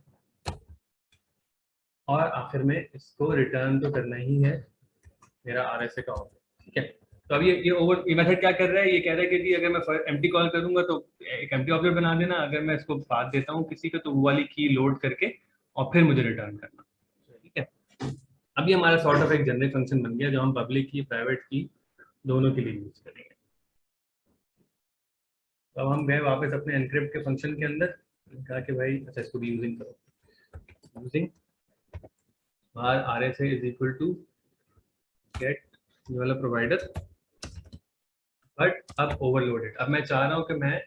और आखिर में इसको रिटर्न तो करना ही है मेरा आर एस ए का ऑब्जेक्ट, ठीक है। तो अब ये मेथड क्या कर रहा है, ये कह रहा है कि जी अगर मैं एम्प्टी कॉल करूंगा तो एक एम्प्टी ऑब्जेक्ट बना देना, अगर मैं इसको पाथ देता हूँ किसी का तो वो वाली की लोड करके और फिर मुझे रिटर्न करना, ठीक है। अब ये हमारा सॉर्ट ऑफ एक जनरिक फंक्शन बन गया जो हम पब्लिक की प्राइवेट की दोनों के लिए यूज करेंगे। तो अब हम गए वापस अपने एनक्रिप्ट के फंक्शन के अंदर, कहा कि भाई अच्छा इसको भी यूजिंग करो, using R S A is equal to get ये वाला प्रोवाइडर, बट अब ओवरलोडेड, अब मैं चाह रहा हूँ कि मैं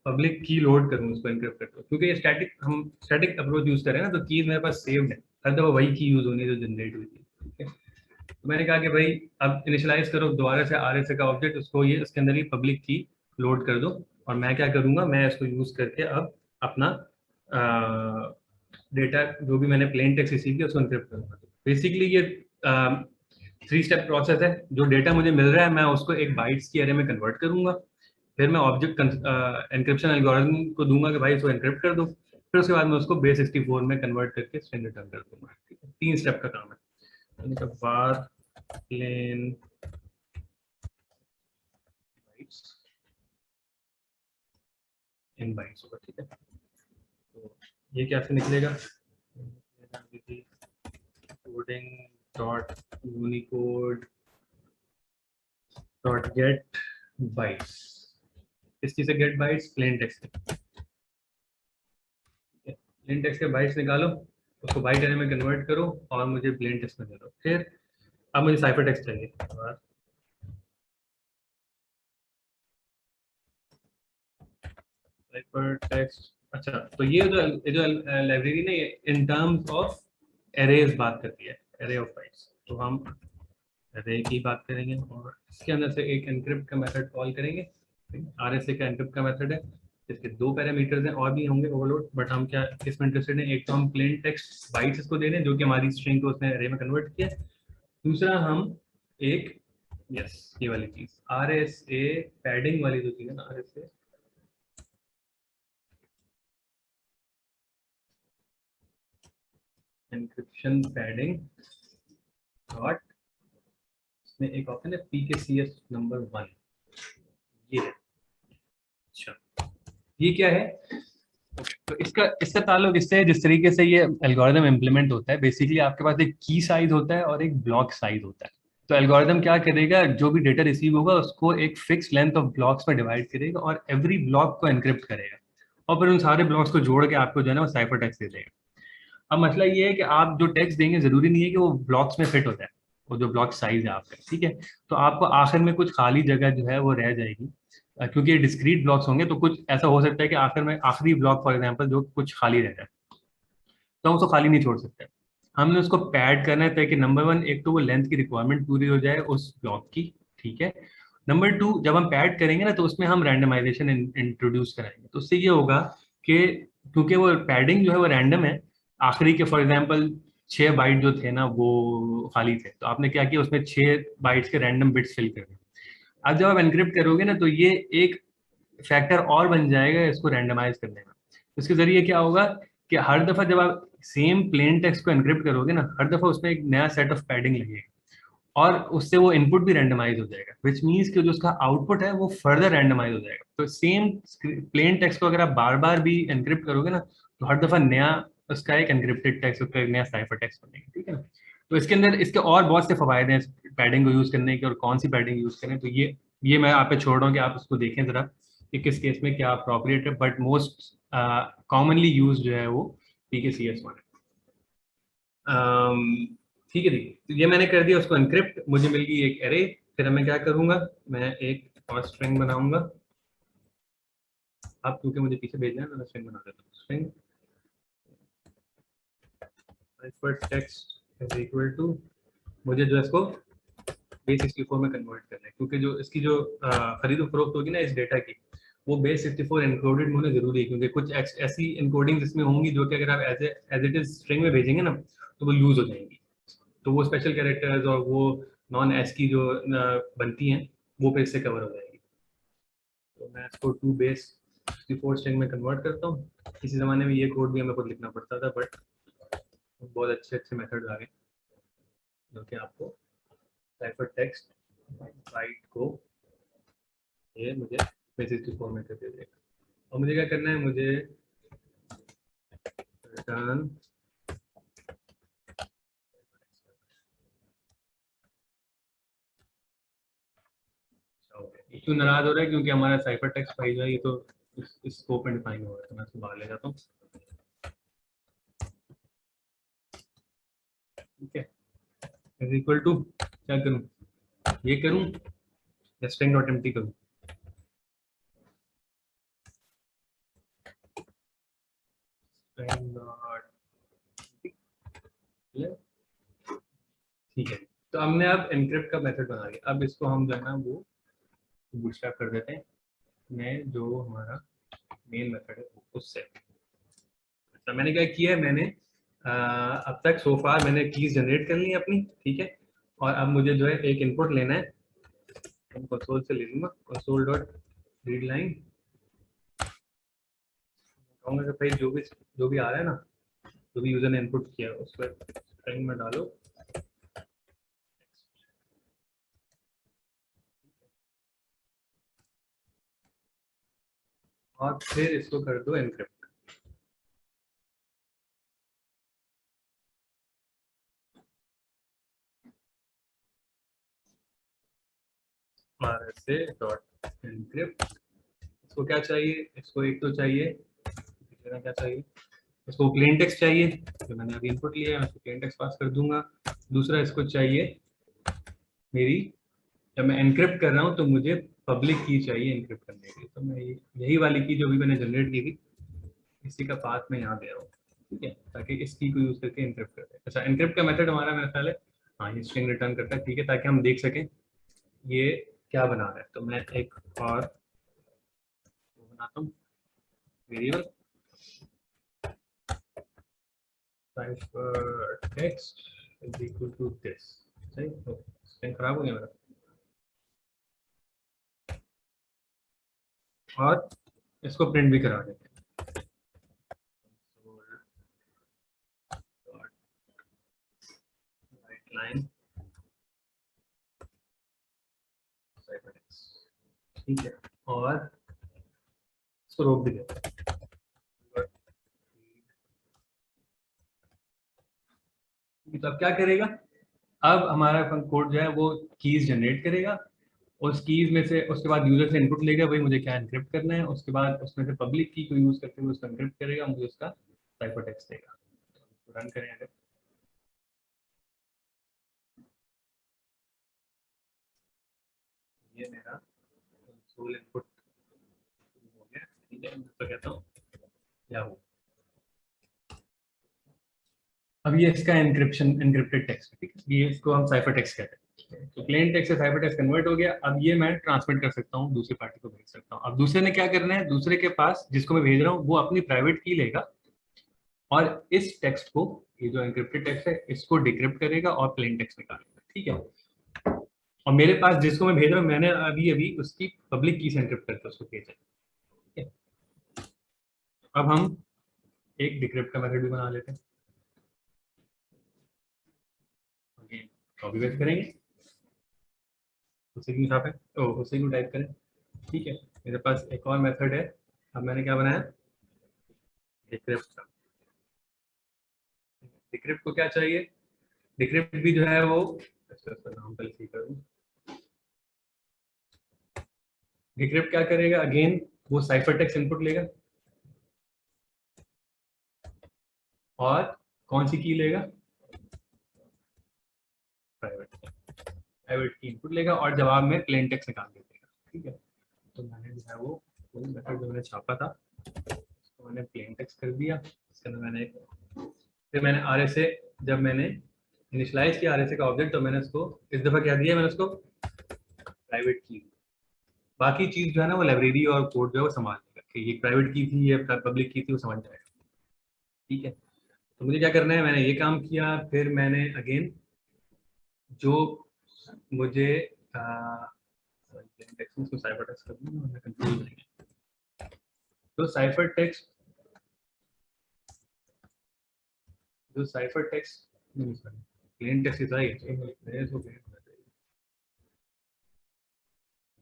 पब्लिक की लोड करूँ उसको एनक्रिप्ट करते हुए, क्योंकि ये स्टैटिक हम स्टैटिक अप्रोच यूज कर रहे हैं ना, तो कीज मेरे पास सेव्ड है, हर दफा वही की यूज होनी है जो जनरेट हुई थी, ठीक है। तो मैंने कहा कि भाई अब इनिशियलाइज करो दोबारा से आर एस ए का ऑब्जेक्ट, उसको ये उसके अंदर ही पब्लिक की लोड कर दो, और मैं क्या करूँगा, मैं इसको यूज करके अब अपना डेटा जो भी मैंने प्लेन टेक्स्ट रिसीव किया उसको एनक्रिप्ट करूँगा। बेसिकली ये 3 स्टेप प्रोसेस है, जो डेटा मुझे मिल रहा है मैं उसको एक बाइट्स की एरे में कन्वर्ट करूँगा, फिर मैं ऑब्जेक्ट एनक्रिप्शन एल्गोरिथम को दूंगा कि भाई इसको एनक्रिप्ट कर दो, फिर उसके बाद मैं उसको बेस 64 में कन्वर्ट करके स्ट्रिंग रिटर्न कर दूंगा, ठीक है। 3 स्टेप का काम है, उनका बार प्लेन बाइट्स इन बाइट्स होगा, ठीक है। तो ये क्या से निकलेगा, coding dot Unicode dot gate bytes, किस चीज से गेट बाइट्स, प्लेन टेक्स्ट से, प्लेन टेक्स्ट के बाइट्स निकालो, उसको बाइट एरे में कन्वर्ट करो और मुझे प्लेन टेक्स्ट में दे दो, फिर अब मुझे साइफर टेक्स्ट चाहिए, साइफर टेक्स्ट, अच्छा तो ये जो लाइब्रेरी ने इन टर्म्स ऑफ एरेज बात करती है, एरे ऑफ बाइट्स, तो हम एरे की बात करेंगे और इसके अंदर से एक एनक्रिप्ट का मेथड कॉल करेंगे, आर एस ए का एनक्रिप्ट का मेथड है, इसके 2 पैरामीटर्स हैं और भी होंगे ओवरलोड, बट हम क्या किसमें इंटरेस्टेड हैं, एक तो हम प्लेन टेक्स्ट बाइट्स इसको दे रहे हैं जो कि हमारी स्ट्रिंग को उसने एरे में कन्वर्ट किया, दूसरा हम एक यस ये वाली चीज आर एस ए पैडिंग वाली जो चीज है ना, are S A encryption padding dot, इसमें एक ऑप्शन है PKCS नंबर 1, ये है, अच्छा ये क्या है, तो इसका इसका ताल्लुक इससे है जिस तरीके से ये एल्गोरिदम इम्प्लीमेंट होता है, बेसिकली आपके पास एक की साइज होता है और एक ब्लॉक साइज होता है, तो एल्गोरिदम क्या करेगा, जो भी डेटा रिसीव होगा उसको एक फिक्स लेंथ ऑफ ब्लॉक्स में डिवाइड करेगा और एवरी ब्लॉक को एनक्रिप्ट करेगा, और फिर उन सारे ब्लॉक्स को जोड़ के आपको जो है ना वो साइफर टेक्स्ट दे देगा। अब मसला ये है कि आप जो टेक्स्ट देंगे जरूरी नहीं है कि वो ब्लॉक्स में फिट हो जाए, वो जो ब्लॉक साइज है आपका, ठीक है, तो आपको आखिर में कुछ खाली जगह जो है वो रह जाएगी, क्योंकि ये डिस्क्रीट ब्लॉक्स होंगे तो कुछ ऐसा हो सकता है कि आखिर में आखिरी ब्लॉक फॉर एग्जांपल जो कुछ खाली रह जाए, तो हम उसको खाली नहीं छोड़ सकते। हमने उसको पैड करना है ताकि नंबर वन, एक तो वो लेंथ की रिक्वायरमेंट पूरी हो जाए उस ब्लॉक की, ठीक है। नंबर टू, जब हम पैड करेंगे ना तो उसमें हम रैंडमाइजेशन इंट्रोड्यूस कराएंगे, तो उससे ये होगा कि क्योंकि वो पैडिंग जो है वो रैंडम है, आखिरी के फॉर एग्जांपल 6 बाइट जो थे ना वो खाली थे, तो आपने क्या किया, उसमें 6 बाइट्स के रैंडम बिट्स फिल कर दिए। अब जब आप एनक्रिप्ट करोगे ना तो ये एक फैक्टर और बन जाएगा इसको रैंडमाइज करने में। इसके जरिए क्या होगा कि हर दफा जब आप सेम प्लेन टेक्स्ट को एनक्रिप्ट करोगे ना, हर दफा उसमें एक नया सेट ऑफ पैडिंग लगेगा और उससे वो इनपुट भी रैंडमाइज हो जाएगा, विच मीन्स कि जो उसका आउटपुट है वो फर्दर रैंडमाइज हो जाएगा। तो सेम प्लेन टेक्स्ट को अगर आप बार बार भी एनक्रिप्ट करोगे ना तो हर दफा नया उसका एक एनक्रिप्टेड टेक्स्ट, उसका एक नया साइफर टेक्स्ट बनेगा, ठीक है ना। तो इसके अंदर इसके और बहुत से फायदे हैं पैडिंग को यूज करने के, और कौन सी पैडिंग यूज करें, तो ये मैं आप पे छोड़ रहा हूँ कि आप उसको देखें जरा कि किस केस में क्या अप्रोप्रिएट है, बट मोस्ट कॉमनली यूज जो है वो PKCS1 है। ठीक है, ठीक, तो ये मैंने कर दिया उसको एनक्रिप्ट, मुझे मिल गई एक एरे। फिर मैं क्या करूंगा, मैं एक और स्ट्रिंग बनाऊंगा। आप क्योंकि मुझे पीछे भेजना है तो मैं स्ट्रिंग बना देता हूँ। String text is equal to, मुझे जो है इसको बेस 64 में कन्वर्ट करना है, क्योंकि जो इसकी जो खरीदो फरोख्त होगी ना इस डेटा की, वो बेस 64 एनकोडेड होना जरूरी है, क्योंकि कुछ ऐसी एनकोडिंग इसमें होंगी जो कि अगर आप एज इट इज स्ट्रिंग में भेजेंगे ना तो वो लूज हो जाएंगी। तो वो स्पेशल कैरेक्टर्स और वो नॉन एस की जो बनती हैं वो फिर इससे कवर हो जाएगी। तो मैं इसको टू बेस 64 स्ट्रिंग में कन्वर्ट करता हूँ। किसी ज़माने में ये कोड भी हमें खुद लिखना पड़ता था, बट बहुत अच्छे अच्छे मेथड्स आ गए जो कि आपको साइफर टेक्स्ट बाइट को ये मुझे बेस 64 में कर दे देगा। और मुझे क्या करना है, मुझे रिटर्न क्यों नाराज हो रहा है, क्योंकि हमारा साइफर टेक्स्ट फाइल जो है ये तो इस स्कोप में डिफाइन हो रहा है, तो मैं इसको बाहर ले जाता हूँ, ठीक है। इज इक्वल टू क्या करूँ, ये करूँ या स्ट्रिंग डॉट एम्प्टी करूँ। स्ट्रिंग डॉट, ठीक है। तो हमने अब एनक्रिप्ट का मेथड बना लिया, अब इसको हम जो है ना वो बूटस्ट्रैप कर देते हैं, मैं जो हमारा मेन मेथड है उससे। तो मैंने क्या किया है, मैंने अब तक सो फार मैंने कीज जनरेट कर ली है अपनी, ठीक है। और अब मुझे जो है एक इनपुट लेना है, हम कंसोल से ले लूंगा, कंसोल डॉट रीड लाइन, कहूँगा कि भाई जो भी आ रहा है ना, जो भी यूजर ने इनपुट किया उस पर स्ट्रिंग में डालो, और फिर इसको कर दो एनक्रिप्ट। से डॉट एनक्रिप्ट, इसको क्या चाहिए, इसको एक तो चाहिए, क्या चाहिए, इसको प्लेन टेक्स्ट चाहिए, तो मैंने अभी इनपुट लिया है, मैं इसको प्लेन टेक्स्ट पास कर दूंगा। दूसरा इसको चाहिए मेरी, जब मैं एनक्रिप्ट कर रहा हूँ तो मुझे पब्लिक की चाहिए एनक्रिप्ट करने के लिए, तो मैं यही वाली की जो भी मैंने जनरेट की थी इसी का पाथ मैं यहाँ दे रहा हूँ, ठीक है, ताकि इस की को यूज करके एनक्रिप्ट करते हैं। अच्छा, एनक्रिप्ट का मेथड हमारा मेरे ख्याल है, हाँ, ये स्ट्रिंग रिटर्न करता है, ठीक है, ताकि हम देख सकें ये क्या बना रहा है। तो मैं एक और बनाता हूँ variable cipher text is equal to this, सही, तो स्ट्रिंग खराब हो गया मेरा, और इसको प्रिंट भी करा देते हैं। लाइन, ठीक है, और इसको रोक भी देते हैं। तो अब क्या करेगा, अब हमारा कोड जो है वो कीज जनरेट करेगा, उस कीज में से उसके बाद यूजर से इनपुट लेगा, भाई मुझे क्या एनक्रिप्ट करना है, उसके बाद उसमें से पब्लिक की को यूज करते हुए उसको एनक्रिप्ट करेगा, मुझे उसका साइफर टेक्स्ट देगा। रन करें अगर, ये मेरा कंसोल इनपुट हो गया, ठीक है, मैं तो कहता हूँ याहू। अब ये इसका एनक्रिप्टेड टेक्स्ट, ठीक है, ये इसको हम साइफर टेक्स्ट कहते हैं। तो प्लेन टेक्स्ट से साइफर टेक्स्ट कन्वर्ट हो गया। अब ये मैं ट्रांसमिट कर सकता हूँ, दूसरी पार्टी को भेज सकता हूँ। अब दूसरे ने क्या करना है, दूसरे के पास जिसको मैं भेज रहा हूँ वो अपनी प्राइवेट की लेगा और इस टेक्स्ट को, ये जो एनक्रिप्टेड टेक्स्ट है, इसको डिक्रिप्ट करेगा और प्लेन टेक्स्ट निकालेगा, ठीक है। और मेरे पास जिसको मैं भेज रहा हूँ, मैंने अभी अभी उसकी पब्लिक की से एनक्रिप्ट करके उसको भेजा, ठीक है। अब हम एक डिक्रिप्ट का मेथड भी बना लेते हैं। कॉपी पेस्ट करेंगे, उसी की छापे, ओ उसी को टाइप करें, ठीक है। मेरे पास एक और मेथड है। अब मैंने क्या बनाया, डिक्रिप्ट का। डिक्रिप्ट को क्या चाहिए, डिक्रिप्ट भी जो है वो, अच्छा उसका नाम पहले ठीक करूँ। डिक्रिप्ट क्या करेगा, अगेन वो साइफर टेक्स्ट इनपुट लेगा और कौन सी की लेगा, प्राइवेट प्राइवेट की इनपुट लेगा और जवाब में प्लेन टेक्स्ट निकाल के देगा, ठीक है। तो मैंने जो है वो मेथड जो मैंने छापा था तो मैंने प्लेन टेक्स्ट कर दिया। इसके अंदर मैंने, फिर मैंने आर एस ए, जब मैंने इनिशलाइज किया आर एस ए का ऑब्जेक्ट, तो मैंने उसको इस दफा क्या दिया, मैंने उसको प्राइवेट की। बाकी चीज जो है ना वो लाइब्रेरी और कोड जो है वो संभाल लेगा कि ये प्राइवेट की थी, ये पब्लिक की थी, वो समझ जाएगा, ठीक है। तो मुझे क्या करना है, मैंने ये काम किया, फिर मैंने अगेन जो मुझे साइफर टेक्स्ट कर दूं, मैं कंफ्यूज नहीं है। तो साइफर टेक्स्ट, जो साइफर टेक्स्ट नहीं, sorry, plain text is right, ये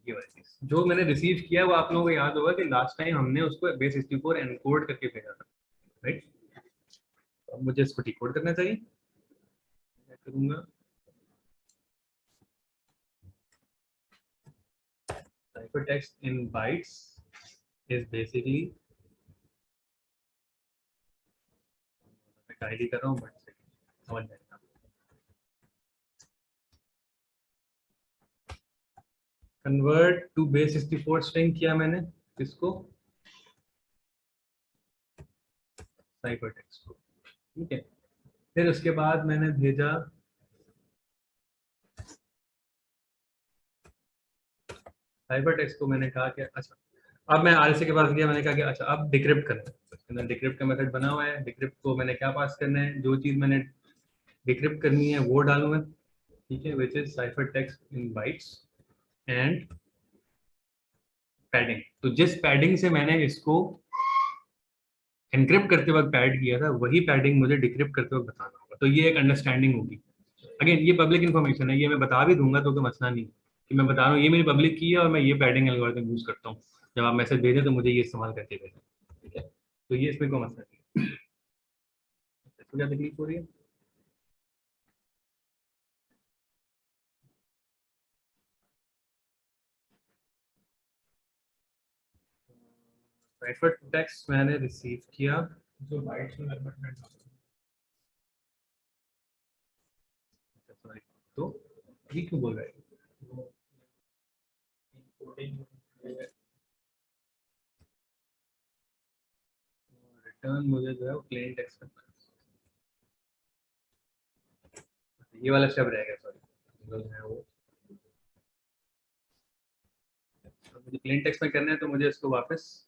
वाली चीज जो मैंने रिसीव किया वो आप लोगों को याद होगा कि लास्ट टाइम हमने उसको बेस 64 एनकोड करके भेजा था, राइट। तो अब मुझे इसको डिकोड करना चाहिए, मैं करूंगा ciphertext in bytes is basically, मैं टाइप ही कर रहा हूँ बट समझ जाएगा। कन्वर्ट टू बेस 64 स्ट्रिंग किया मैंने इसको, साइफर टेक्स्ट को, ठीक है। फिर उसके बाद मैंने भेजा साइफर टेक्स्ट को, मैंने कहा कि अच्छा, अब मैं आरएसए के पास गया, मैंने कहा कि अच्छा अब डिक्रिप्ट करना है। उसके अंदर डिक्रिप्ट का मेथड बना हुआ है। डिक्रिप्ट को मैंने क्या पास करना है, जो चीज मैंने डिक्रिप्ट करनी है वो डालूंगा, ठीक है, which is cipher text in bytes and padding. तो जिस पैडिंग से मैंने इसको एनक्रिप्ट करते वक्त पैड किया था, वही पैडिंग मुझे डिक्रिप्ट करते वक्त बताना होगा। तो ये एक अंडरस्टैंडिंग होगी। अगेन ये पब्लिक इन्फॉर्मेशन है, ये मैं बता भी दूंगा तो कोई मसला नहीं कि मैं बता रहा हूँ ये मेरी पब्लिक की है और मैं ये पैडिंग एल्गोरिथम यूज करता हूँ, जब आप मैसेज भेजें तो मुझे ये इस्तेमाल करके भेजें, ठीक है। तो ये इसमें कोई मसला नहीं, इसको क्या तकलीफ हो रही है। साइफर टेक्स्ट मैंने रिसीव किया, जो बाइट्स में सॉरी, तो ये क्यों बोल रहा है, रिटर्न मुझे जो है प्लेन टेक्स्ट करना है, ये वाला स्टेप रहेगा, सॉरी जो है वो, तो मुझे प्लेन टेक्स्ट में करना है तो मुझे इसको वापस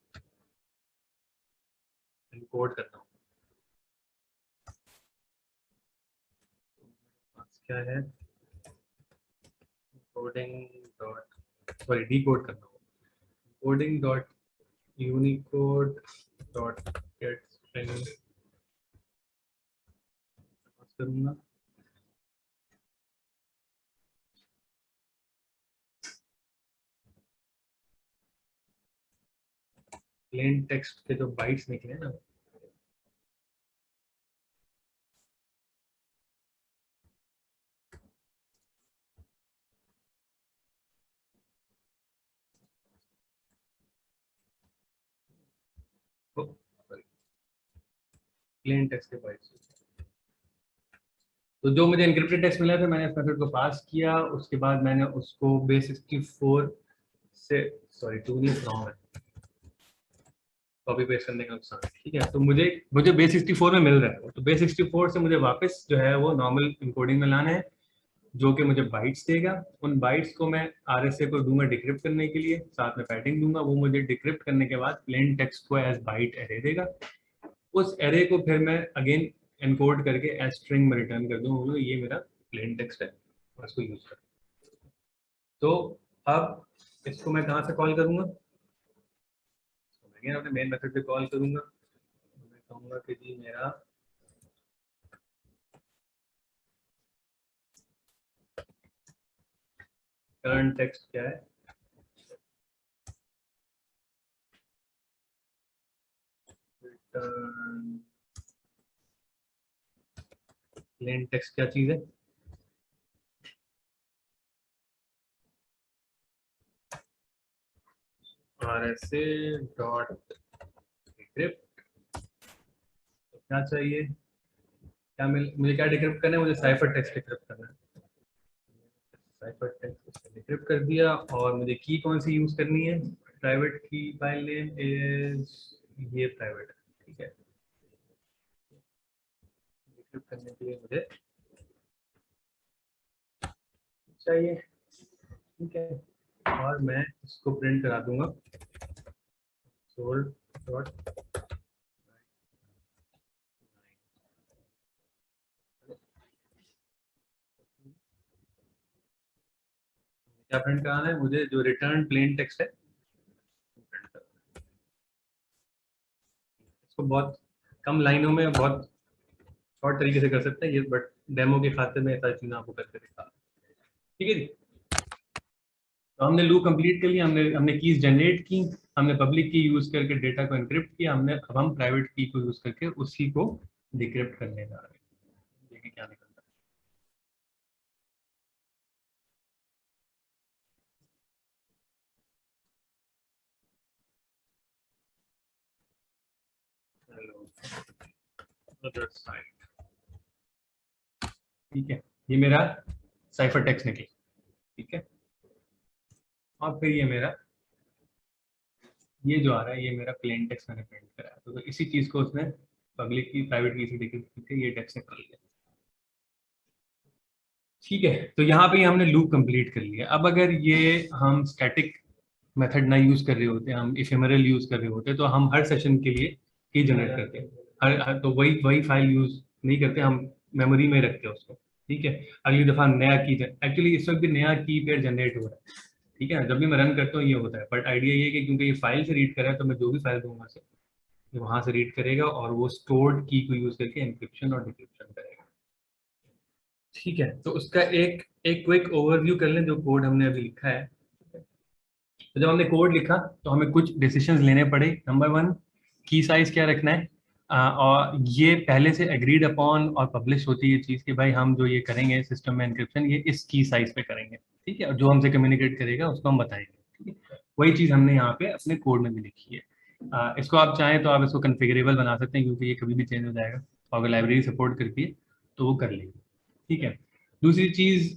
इनकोड करना होगा। क्या है, कोडिंग डॉट, सॉरी डीकोड करना होगा, coding dot Unicode dot gate string करूंगा। प्लेन टेक्स्ट के जो बाइट्स निकले ना, तो प्लेन टेक्स्ट के बाइट्स, तो जो मुझे एनक्रिप्टेड टेक्स्ट मिला था मैंने इस मेथड को पास किया। उसके बाद मैंने उसको बेस 64 से, सॉरी टू नहीं रॉन्ग है, कॉपी पेस्ट करने का नुकसान है। ठीक है, तो मुझे मुझे बेस 64 में मिल रहा है, तो बेस 64 से मुझे वापस जो है वो नॉर्मल इनकोडिंग में लाना है, जो कि मुझे बाइट्स देगा। उन बाइट्स को मैं आरएसए को दूंगा डिक्रिप्ट करने के लिए, साथ में पैडिंग दूंगा। वो मुझे डिक्रिप्ट करने के बाद प्लेन टेक्स्ट को एज बाइट एरे देगा। उस एरे को फिर मैं अगेन एनकोड करके एज स्ट्रिंग में रिटर्न कर दूंगा, ये मेरा प्लेन टेक्स्ट है और इसको यूज कर। तो अब इसको मैं कहाँ से कॉल करूंगा? अगेन अपने मेन मेथड पे कॉल करूंगा। मैं कहूंगा कि जी मेरा करंट टेक्स्ट क्या है, प्लेन टेक्स्ट क्या चीज है? RSA dot decrypt. क्या चाहिए, क्या मुझे क्या डिक्रिप्ट करना है? मुझे साइफर टेक्स्ट डिक्रिप्ट करना है। साइफर टेक्स्ट डिक्रिप्ट कर दिया। और मुझे की कौन सी यूज करनी है? प्राइवेट की फाइल नेम इज ये प्राइवेट, ठीक है। डिक्रिप्ट करने के लिए मुझे चाहिए, ठीक है। और मैं इसको प्रिंट करा दूंगा सोल्ड डॉट क्या प्रिंट कराना है मुझे? जो रिटर्न प्लेन टेक्स्ट है इसको बहुत कम लाइनों में बहुत शॉर्ट तरीके से कर सकते हैं ये, बट डेमो के खातिर में ऐसा चीज़ आपको करके दिखा। ठीक है जी, तो हमने लूप कंप्लीट कर लिया, हमने हमने कीज जनरेट की, हमने पब्लिक की यूज करके डेटा को एनक्रिप्ट किया, हमने अब हम प्राइवेट की को यूज करके उसी को डिक्रिप्ट करने जा रहे हैं। देखिए क्या निकलता है। अदर साइड, ठीक है, ये मेरा साइफर टेक्स्ट निकली, ठीक है। और फिर ये मेरा ये जो आ रहा है ये मेरा प्लेन टेक्स्ट मैंने प्रिंट करा है, तो इसी चीज को उसने पब्लिक की प्राइवेट की से डिक्रिप्ट करके ये टेक्स्ट निकाल लिया। ठीक है, तो यहाँ पे हमने लूप कंप्लीट कर लिया। अब अगर ये हम स्टैटिक मेथड ना यूज कर रहे होते, हम इफेमरल यूज कर रहे होते, तो हम हर सेशन के लिए की जनरेट करते हैं। तो वही वही फाइल यूज नहीं करते, हम मेमोरी में रखते हैं उसको। ठीक है, अगली दफा नया की, एक्चुअली इस वक्त भी नया की पेयर जनरेट हो रहा है। ठीक है, जब भी मैं रन करता हूँ ये होता है, बट आइडिया ये है कि क्योंकि ये फाइल से रीड कर रहा है, तो मैं जो भी फाइल दूंगा से ये वहां से रीड करेगा और वो स्टोर्ड की को यूज करके एनक्रिप्शन और डिक्रिप्शन करेगा। ठीक है, तो उसका एक एक क्विक ओवरव्यू कर लें जो कोड हमने अभी लिखा है। तो जब हमने कोड लिखा तो हमें कुछ डिसीजंस लेने पड़े। नंबर वन, की साइज क्या रखना है। और ये पहले से एग्रीड अपॉन और पब्लिश होती है चीज़ कि भाई हम जो ये करेंगे सिस्टम में एनक्रिप्शन ये इस की साइज पे करेंगे। ठीक है, और जो हमसे कम्युनिकेट करेगा उसको हम बताएंगे। ठीक है, वही चीज़ हमने यहाँ पे अपने कोड में भी लिखी है। इसको आप चाहें तो आप इसको कन्फिगरेबल बना सकते हैं, क्योंकि ये कभी भी चेंज हो जाएगा, और अगर लाइब्रेरी सपोर्ट करती है तो वो कर लेगी। ठीक है, दूसरी चीज़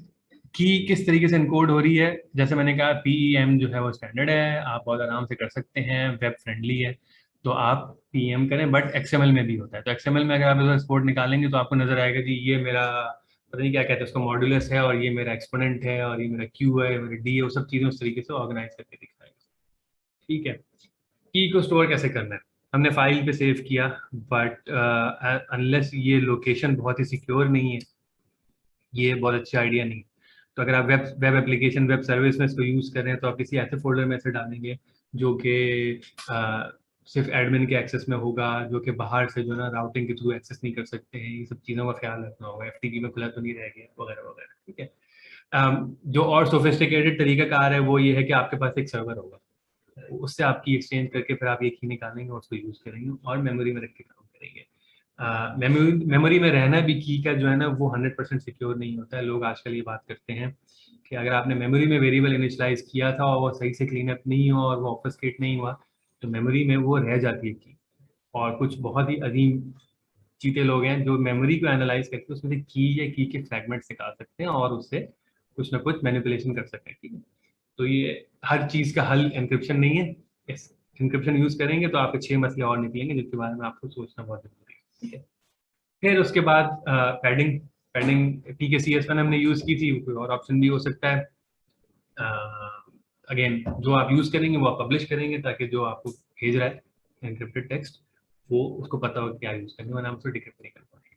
की किस तरीके से इनकोड हो रही है। जैसे मैंने कहा PEM जो है वो स्टैंडर्ड है, आप बहुत आराम से कर सकते हैं, वेब फ्रेंडली है, तो आप PEM करें। बट XML में भी होता है, तो XML में अगर आप इसका एक्सपोर्ट निकालेंगे तो आपको नजर आएगा कि ये मेरा पता नहीं क्या कहते हैं उसको, मॉड्यूलस है, और ये मेरा एक्सपोनेंट है, और ये मेरा क्यू है, मेरा डी है, वो सब चीज़ें उस तरीके से ऑर्गेनाइज करके दिखाएगा। ठीक है, की को स्टोर कैसे करना है, हमने फाइल पे सेव किया, बट अनलेस ये लोकेशन बहुत ही सिक्योर नहीं है, ये बहुत अच्छा आइडिया नहीं है। तो अगर आप web web application web service में इसको यूज़ कर रहे हैं तो आप किसी ऐसे फोल्डर में इसे डालेंगे जो कि सिर्फ एडमिन के एक्सेस में होगा, जो कि बाहर से जो ना राउटिंग के थ्रू एक्सेस नहीं कर सकते हैं। ये सब चीज़ों का ख्याल रखना होगा, FTP में खुला तो नहीं रह गया वगैरह वगैरह। ठीक है, जो और सोफिस्टिकेटेड तरीका कार है वो ये है कि आपके पास एक सर्वर होगा, उससे आपकी एक्सचेंज करके फिर आप ये की निकालेंगे और उसको यूज़ करेंगे और मेमोरी में रख के काम करेंगे। मेमोरी में रहना भी की का जो है ना वो 100% सिक्योर नहीं होता है। लोग आजकल ये बात करते हैं कि अगर आपने मेमोरी में वेरिएबल इनिशियलाइज किया था और वो सही से क्लीन अप नहीं हुआ और वो ऑब्फस्केट नहीं हुआ, तो मेमोरी में वो रह जाती है की। और कुछ बहुत ही अजीम चीते लोग हैं जो मेमोरी को एनालाइज करके उसमें से की या की के फ्रैगमेंट्स निकाल सकते हैं और उससे कुछ ना कुछ मैनिपुलेशन कर सकते हैं। ठीक है, तो ये हर चीज़ का हल एनक्रिप्शन नहीं है। इंक्रिप्शन यूज करेंगे तो आपके 6 मसले और निकलेंगे जिसके बारे में आपको सोचना बहुत जरूरी है, ठीक है। फिर उसके बाद पैडिंग पैडिंग TK-CS1 हमने यूज की थी, कोई और ऑप्शन भी हो सकता है। अगेन जो आप यूज करेंगे वो आप पब्लिश करेंगे ताकि जो आपको भेज रहा है एनक्रिप्टेड टेक्स्ट वो उसको पता हो क्या यूज करने वाला, हम उसको डिक्रिप्ट नहीं कर पाएंगे,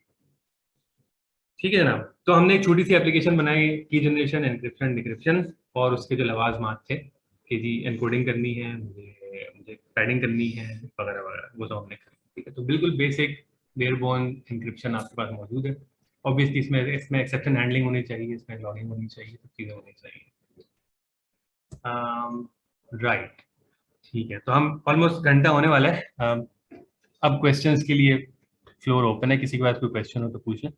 ठीक है जनाब। तो हमने एक छोटी सी एप्लीकेशन बनाई, की जनरेशन, एनक्रिप्शन, डिक्रिप्शन, और उसके जो लवाजमात थे कि जी एनकोडिंग करनी है, मुझे मुझे पैडिंग करनी है वगैरह वगैरह, वो सब हमने करी, ठीक है। तो बिल्कुल बेसिक बेयरबोन एनक्रिप्शन आपके पास मौजूद है। ऑब्वियसली इसमें इसमें एक्सेप्शन हैंडलिंग होनी चाहिए, इसमें लॉगिंग होनी चाहिए, सब चीज़ें होनी चाहिए। राइट, ठीक है। तो हम ऑलमोस्ट घंटा होने वाला है। अब क्वेश्चंस के लिए फ्लोर ओपन है, किसी के पास कोई क्वेश्चन हो तो पूछें।